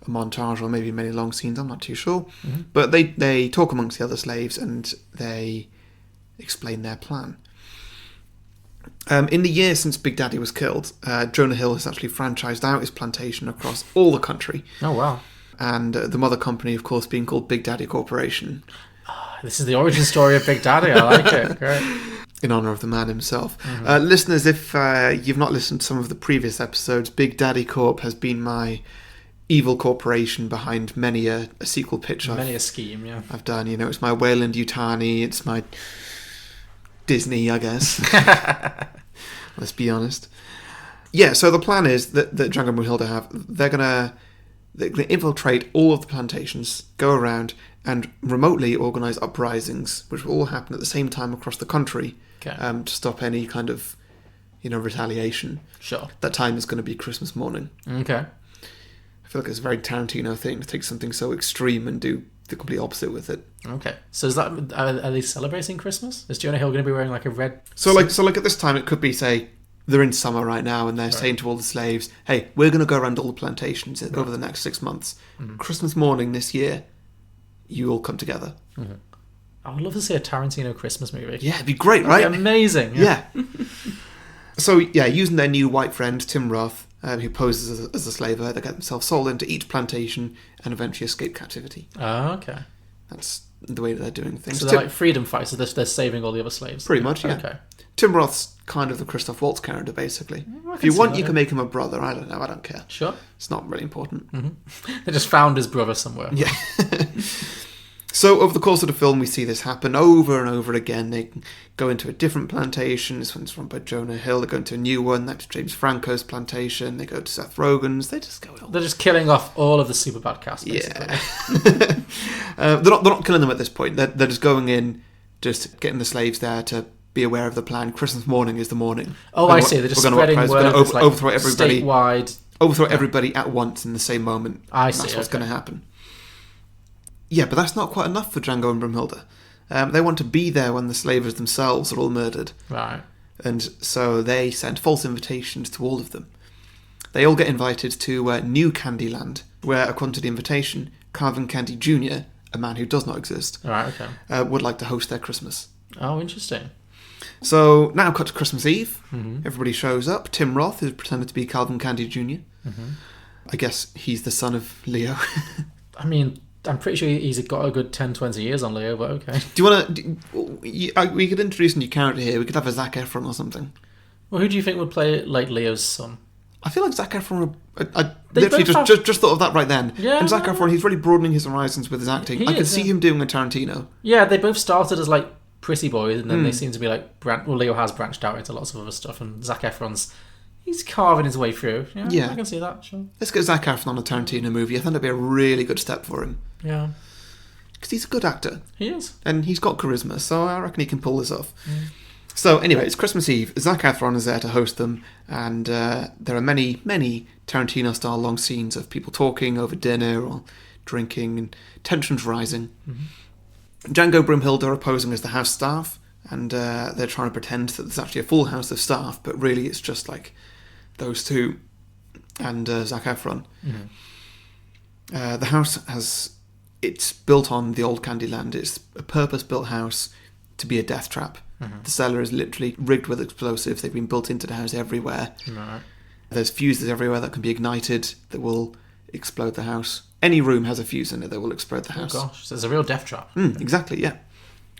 A: montage or maybe many long scenes, I'm not too sure. But they talk amongst the other slaves and they explain their plan. In the year since Big Daddy was killed, Jonah Hill has actually franchised out his plantation across all the country.
B: Oh, wow.
A: And the mother company, of course, being called Big Daddy Corporation.
B: This is the origin story of Big Daddy. I like it. Great.
A: In honour of the man himself. Listeners, if you've not listened to some of the previous episodes, Big Daddy Corp has been my evil corporation behind many a sequel pitch.
B: Many a scheme, yeah.
A: I've done. It's my Wayland Yutani, it's my Disney, I guess. Let's be honest. Yeah, so the plan is that Django and Brunhilde have, they're going to infiltrate all of the plantations, go around and remotely organise uprisings, which will all happen at the same time across the country, to stop any kind of, retaliation.
B: Sure.
A: That time is going to be Christmas morning.
B: Okay.
A: I feel like it's a very Tarantino thing to take something so extreme and do the complete opposite with it.
B: Okay. So is that, are they celebrating Christmas? Is Jonah Hill going to be wearing like a red
A: So like at this time it could be, say, they're in summer right now and they're saying to all the slaves, hey, we're going to go around all the plantations over the next 6 months. Christmas morning this year, you all come together.
B: I would love to see a Tarantino Christmas movie.
A: Yeah, it'd be great, right?
B: That'd be amazing.
A: Yeah. So, using their new white friend, Tim Roth, who poses as a slaver, they get themselves sold into each plantation and eventually escape captivity.
B: Oh, okay.
A: That's the way that they're doing things.
B: So they're like freedom fighters, so they're saving all the other slaves?
A: Pretty much, yeah.
B: Okay.
A: Tim Roth's kind of the Christof Waltz character, basically. If you want, you can make him a brother. I don't know. I don't care.
B: Sure.
A: It's not really important.
B: They just found his brother somewhere.
A: Yeah. So over the course of the film, we see this happen over and over again. They go into a different plantation. This one's run by Jonah Hill. They go into a new one. That's James Franco's plantation. They go to Seth Rogen's. They just go.
B: They're just killing off all of the Superbad cast, basically.
A: Yeah. They're not killing them at this point. They're just going in, just getting the slaves there to be aware of the plan. Christmas morning is the morning.
B: Oh, I see. They're just spreading word.
A: We're going to overthrow everybody.
B: Statewide.
A: Overthrow everybody at once in the same moment.
B: I see.
A: That's what's going to happen. Yeah, but that's not quite enough for Django and Brunhilde. They want to be there when the slavers themselves are all murdered.
B: Right.
A: And so they send false invitations to all of them. They all get invited to New Candyland, where, according to the invitation, Calvin Candy Jr., a man who does not exist,
B: right, okay.
A: Would like to host their Christmas.
B: Oh, interesting.
A: So now cut to Christmas Eve.
B: Mm-hmm.
A: Everybody shows up. Tim Roth is pretended to be Calvin Candy Jr. I guess he's the son of Leo.
B: I mean, I'm pretty sure he's got a good 10, 20 years on Leo, but okay.
A: Do you want to... We could introduce a new character here. We could have a Zac Efron or something.
B: Well, who do you think would play like Leo's son?
A: I feel like Zac Efron... I literally just thought of that right then.
B: Yeah,
A: and Zac Efron, he's really broadening his horizons with his acting. I could see him doing a Tarantino.
B: Yeah, they both started as like pretty boys, and then they seem to be like... Leo has branched out into lots of other stuff, and Zac Efron's... He's carving his way through. Yeah, I can see that, sure.
A: Let's get Zac Efron on a Tarantino movie. I think that'd be a really good step for him.
B: Yeah.
A: Because he's a good actor.
B: He is.
A: And he's got charisma, so I reckon he can pull this off. So anyway, it's Christmas Eve. Zac Efron is there to host them, and there are many, many Tarantino-style long scenes of people talking over dinner or drinking, and tensions rising. Django Brunhilde are posing as the house staff, and they're trying to pretend that there's actually a full house of staff, but really it's just like those two and Zac Efron. The house it's built on the old Candyland. It's a purpose-built house to be a death trap. The cellar is literally rigged with explosives. They've been built into the house everywhere.
B: Right.
A: There's fuses everywhere that can be ignited that will explode the house. Any room has a fuse in it that will explode the house.
B: Oh gosh, so it's a real death trap.
A: Exactly, yeah.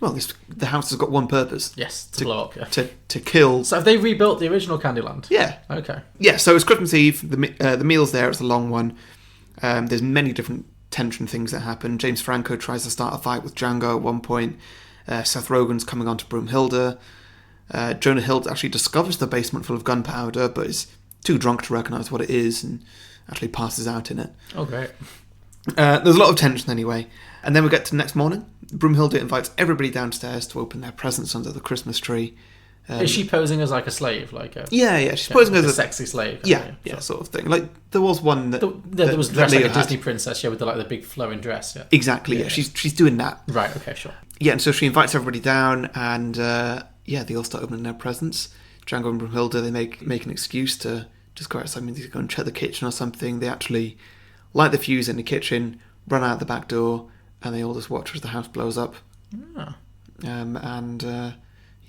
A: Well, the house has got one purpose.
B: Yes, to blow up, yeah.
A: To kill...
B: So have they rebuilt the original Candyland?
A: Yeah.
B: Okay.
A: Yeah, so it's Christmas Eve. The meal's there. It's a long one. There's many different tension things that happen. James Franco tries to start a fight with Django at one point. Seth Rogen's coming on to Brunhilde. Jonah Hill actually discovers the basement full of gunpowder, but is too drunk to recognise what it is and actually passes out in it.
B: Oh, great.
A: There's a lot of tension anyway. And then we get to the next morning. Brunhilde invites everybody downstairs to open their presents under the Christmas tree.
B: Is she posing as like a slave?
A: Yeah, she's posing as
B: a sexy slave.
A: Yeah, sort of thing. Like, there was one that...
B: There was dressed like a Disney princess, with the big flowing dress. Yeah.
A: Exactly, yeah. She's doing that.
B: Right, okay, sure.
A: Yeah, and so she invites everybody down, and they all start opening their presents. Django and Brunhilde, they make an excuse to just go outside, maybe go and check the kitchen or something. They actually light the fuse in the kitchen, run out the back door, and they all just watch as the house blows up.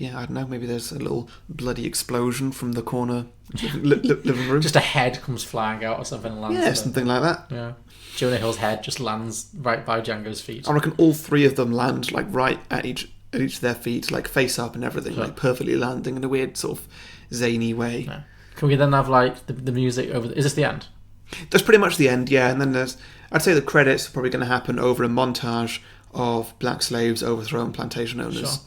A: Yeah, I don't know. Maybe there's a little bloody explosion from the corner living room.
B: Just a head comes flying out or something and lands.
A: Yeah, something like that.
B: Yeah. Jonah Hill's head just lands right by Django's feet.
A: I reckon all three of them land like right at each of their feet, like face up and everything, like perfectly landing in a weird sort of zany way.
B: Yeah. Can we then have like the music over? Is this the end?
A: That's pretty much the end, yeah. And then I'd say the credits are probably going to happen over a montage of black slaves overthrowing plantation owners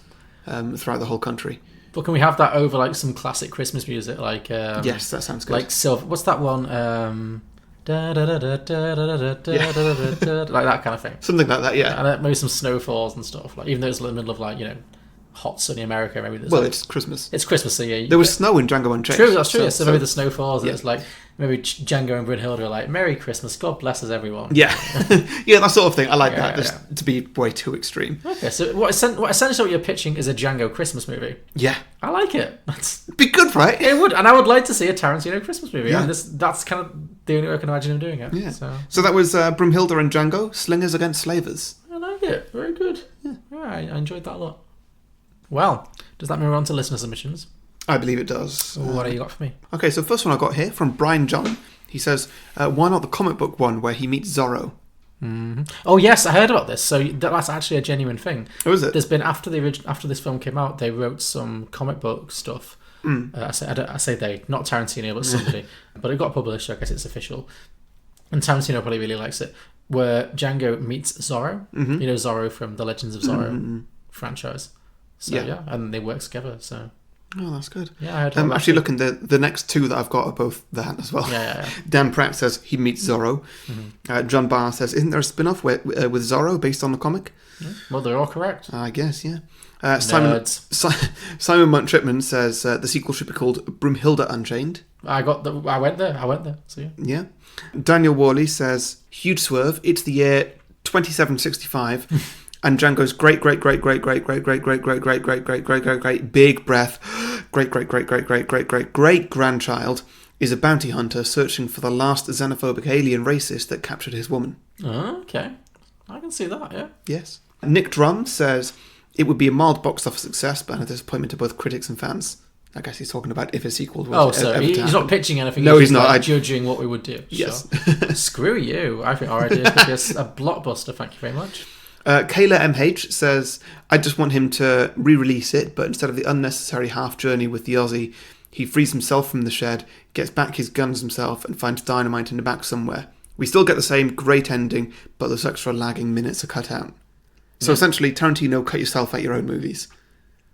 A: throughout the whole country.
B: But can we have that over like some classic Christmas music, like
A: yes, that sounds good.
B: Like Silver. What's that one? Like that kind of thing.
A: Something like that, yeah.
B: And then maybe some snowfalls and stuff. Like even though it's in the middle of like hot sunny America, maybe there's
A: it's Christmas.
B: It's Christmas, so yeah.
A: There was snow in Django Unchained.
B: True, that's true. So maybe the snowfalls. And it's like maybe Django and Brunhilde are like, "Merry Christmas, God blesses everyone."
A: Yeah, yeah, that sort of thing. I like that. Just to be way too extreme.
B: Okay, so essentially what you're pitching is a Django Christmas movie.
A: Yeah,
B: I like it. That's
A: be good, right?
B: It would, and I would like to see a Tarantino Christmas movie.
A: Yeah.
B: And that's kind of the only way I can imagine him doing it.
A: Yeah.
B: So
A: that was Brunhilde and Django, slingers against slavers.
B: I like it. Very good. Yeah, I enjoyed that a lot. Well, does that move on to listener submissions?
A: I believe it does.
B: What have you got for me?
A: Okay, so first one I got here from Brian John. He says, why not the comic book one where he meets Zorro?
B: Mm-hmm. Oh yes, I heard about this. So that's actually a genuine thing.
A: Oh, is it?
B: There's been after this film came out, they wrote some comic book stuff. I say they, not Tarantino, but somebody. But it got published, so I guess it's official. And Tarantino probably really likes it. Where Django meets Zorro.
A: Mm-hmm.
B: You know Zorro from the Legends of Zorro franchise. So yeah, and they work together. So
A: oh, that's good.
B: Yeah, I heard.
A: I'm actually looking. The next two that I've got are both that as well.
B: Yeah.
A: Dan Pratt says he meets Zorro.
B: Mm-hmm.
A: John Barr says, isn't there a spin-off with Zorro based on the comic?
B: Well, they're all correct.
A: I guess, yeah. Simon Munt Tripman says the sequel should be called Brunhilde Unchained.
B: I went there. So yeah.
A: Yeah. Daniel Worley says huge swerve. It's the year 2765. And Django's great big breath great grandchild is a bounty hunter searching for the last xenophobic alien racist that captured his woman.
B: Oh, okay, I can see that. Yeah.
A: Yes. Nick Drum says it would be a mild box office success, but a disappointment to both critics and fans. I guess he's talking about if a sequel was
B: so he's not pitching anything.
A: No, he's not.
B: Like judging what we would do.
A: Yes.
B: Sure. Screw you. I think our idea could be a blockbuster. Thank you very much.
A: Kayla MH says, I just want him to re-release it, but instead of the unnecessary half journey with the Aussie, he frees himself from the shed, gets back his guns himself, and finds dynamite in the back somewhere. We still get the same great ending, but those extra lagging minutes are cut out. So essentially, Tarantino, cut yourself out your own movies.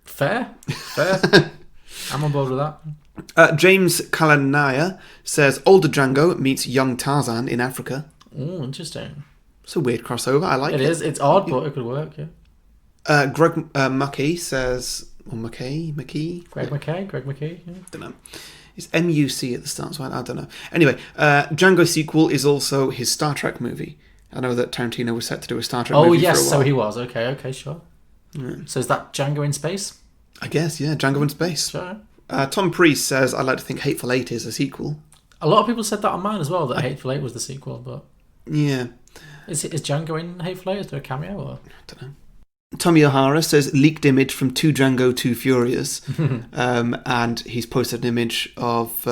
B: Fair. I'm on board with that.
A: James Kalanaya says, older Django meets young Tarzan in Africa.
B: Oh, interesting.
A: It's a weird crossover. I like it.
B: It is. It's odd, but it could work, yeah.
A: Greg McKee says... Or McKee?
B: Greg McKee? Yeah.
A: I don't know. It's MUC at the start, so I don't know. Anyway, Django's sequel is also his Star Trek movie. I know that Tarantino was set to do a Star Trek movie for a while.
B: Oh, yes, so he was. Okay, sure. Mm. So is that Django in space?
A: I guess, yeah, Django in space.
B: Sure.
A: Tom Priest says, I'd like to think Hateful Eight is a sequel.
B: A lot of people said that on mine as well, that Hateful Eight was the sequel, but...
A: Yeah.
B: Is Django in Hateful Eight? Is there a cameo? Or?
A: I don't know. Tommy O'Hara says, leaked image from 2 Django 2 Furious. And he's posted an image of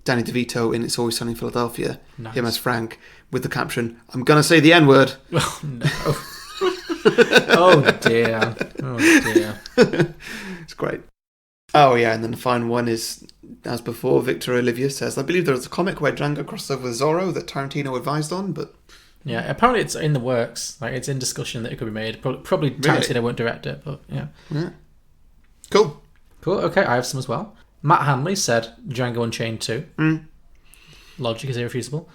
A: Danny DeVito in It's Always Sunny in Philadelphia,
B: nice.
A: Him as Frank, with the caption, I'm going to say the N-word.
B: Oh, no. Oh, dear.
A: It's great. Oh, yeah, and then the final one is, as before, Victor Olivia says, I believe there was a comic where Django crossed over with Zorro that Tarantino advised on, but...
B: Yeah, apparently it's in the works. Like, it's in discussion that it could be made. Probably Tarantino won't direct it, but yeah.
A: Cool.
B: Okay, I have some as well. Matt Hanley said Django Unchained 2. Logic is irrefutable.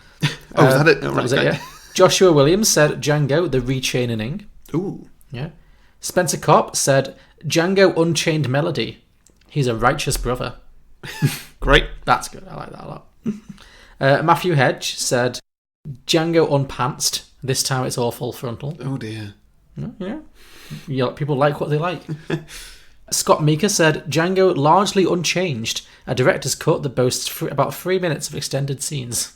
A: Was that it?
B: That was it, yeah. Joshua Williams said Django, the Rechaining.
A: Ooh.
B: Yeah. Spencer Kopp said Django Unchained Melody. He's a righteous brother.
A: Great.
B: That's good. I like that a lot. Matthew Hedge said Django Unpantsed. This time it's all full frontal.
A: Oh dear.
B: Yeah. People like what they like. Scott Meeker said Django largely unchanged. A director's cut that boasts about 3 minutes of extended scenes.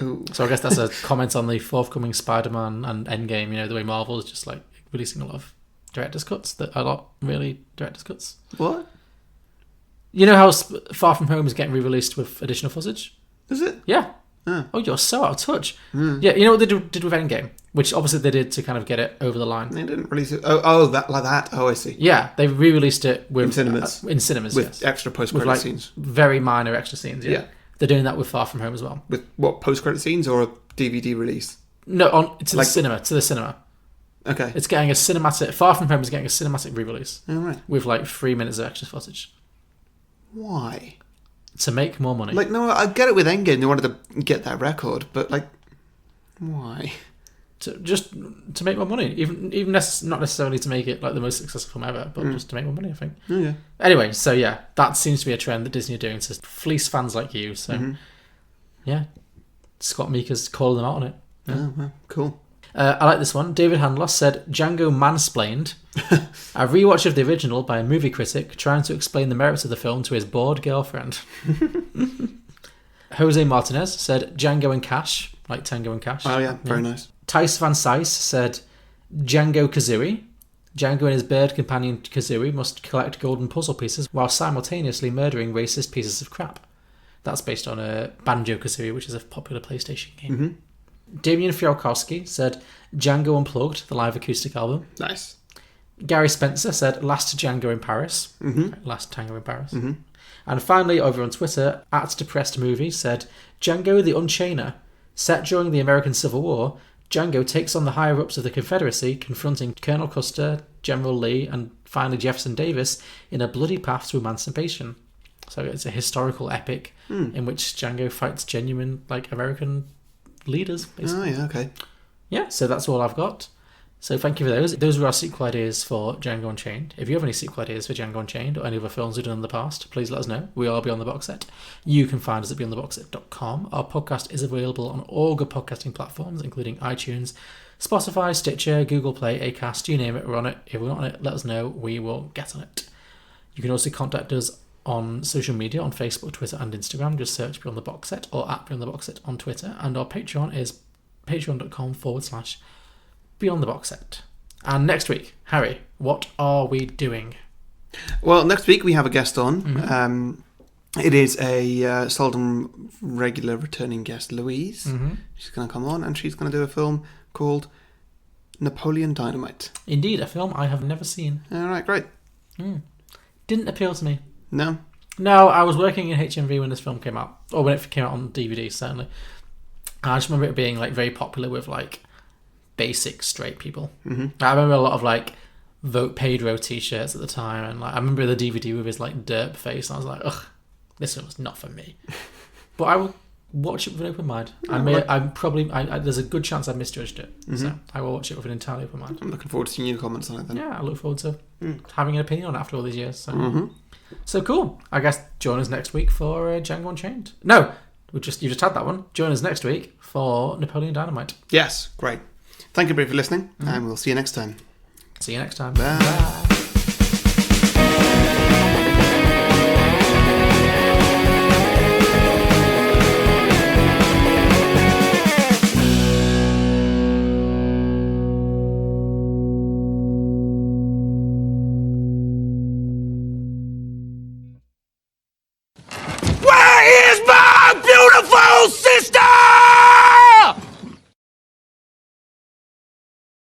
A: Ooh.
B: So I guess that's a comment on the forthcoming Spider-Man and Endgame. You know, the way Marvel is just like releasing a lot of director's cuts that are not really director's cuts.
A: What?
B: You know how Far From Home is getting re-released with additional footage?
A: Is it?
B: Yeah. Oh, you're so out of touch. Yeah, you know what they did with Endgame? Which obviously they did to kind of get it over the line.
A: They didn't release it. Oh, that like that. Oh, I see.
B: Yeah, they re-released it with
A: in cinemas
B: with
A: yes. Extra post-credit scenes.
B: Very minor extra scenes. Yeah. They're doing that with Far From Home as well.
A: With what, post-credit scenes or a DVD release?
B: No, to the cinema.
A: Okay.
B: It's getting a cinematic. Far From Home is getting a cinematic re-release.
A: Oh, right.
B: With like 3 minutes of extra footage.
A: Why?
B: To make more money.
A: Like, no, I get it with Endgame. They wanted to get that record, but like, why?
B: To make more money, even not necessarily to make it like the most successful film ever, but just to make more money, I think.
A: Oh, yeah.
B: Anyway, so yeah, that seems to be a trend that Disney are doing to fleece fans like you. So, yeah, Scott Meeker's calling them out on it. Yeah.
A: Oh, well, cool.
B: I like this one. David Handler said, Django mansplained. A rewatch of the original by a movie critic trying to explain the merits of the film to his bored girlfriend. Jose Martinez said, Django and Cash, like Tango and Cash.
A: Oh, yeah, very nice.
B: Tice Van Sice said, Django Kazooie. Django and his bird companion Kazooie must collect golden puzzle pieces while simultaneously murdering racist pieces of crap. That's based on a Banjo-Kazooie, which is a popular PlayStation game. Damien Fialkowski said, Django Unplugged, the live acoustic album.
A: Nice.
B: Gary Spencer said, Last Django in Paris. Last Tango in Paris. And finally, over on Twitter, @DepressedMovie said, Django the Unchainer. Set during the American Civil War, Django takes on the higher-ups of the Confederacy, confronting Colonel Custer, General Lee, and finally Jefferson Davis in a bloody path to emancipation. So it's a historical epic in which Django fights genuine, like, American leaders, basically.
A: Oh, yeah, okay.
B: Yeah, so that's all I've got. So thank you for those. Those were our sequel ideas for Django Unchained. If you have any sequel ideas for Django Unchained or any other films we've done in the past, please let us know. We are Beyond the Box Set. You can find us at beyondtheboxset.com. Our podcast is available on all good podcasting platforms, including iTunes, Spotify, Stitcher, Google Play, Acast, you name it, we're on it. If we're not on it, let us know. We will get on it. You can also contact us on social media, on Facebook, Twitter and Instagram. Just search Beyond the Box Set or @Beyond the Box Set on Twitter. And our Patreon is patreon.com/Beyond the Box Set. And next week, Harry, what are we doing?
A: Well, next week we have a guest on. It is a seldom regular returning guest, Louise. She's going to come on and she's going to do a film called Napoleon Dynamite.
B: Indeed, a film I have never seen.
A: All right, great.
B: Didn't appeal to me.
A: No?
B: No, I was working in HMV when this film came out. Or when it came out on DVD, certainly. I just remember it being like very popular with like basic straight people. I remember a lot of like Vote Pedro t-shirts at the time, and like I remember the DVD with his like derp face, and I was like, ugh, this was not for me. But I will watch it with an open mind. There's a good chance I misjudged it, so I will watch it with an entirely open mind.
A: I'm looking forward to seeing your comments on it then.
B: Yeah, I look forward to having an opinion on it after all these years. So cool. I guess join us next week for Django Unchained. No, you just had that one. Join us next week for Napoleon Dynamite.
A: Yes, great. Thank you, for listening, and we'll see you next time.
B: See you next time.
A: Bye.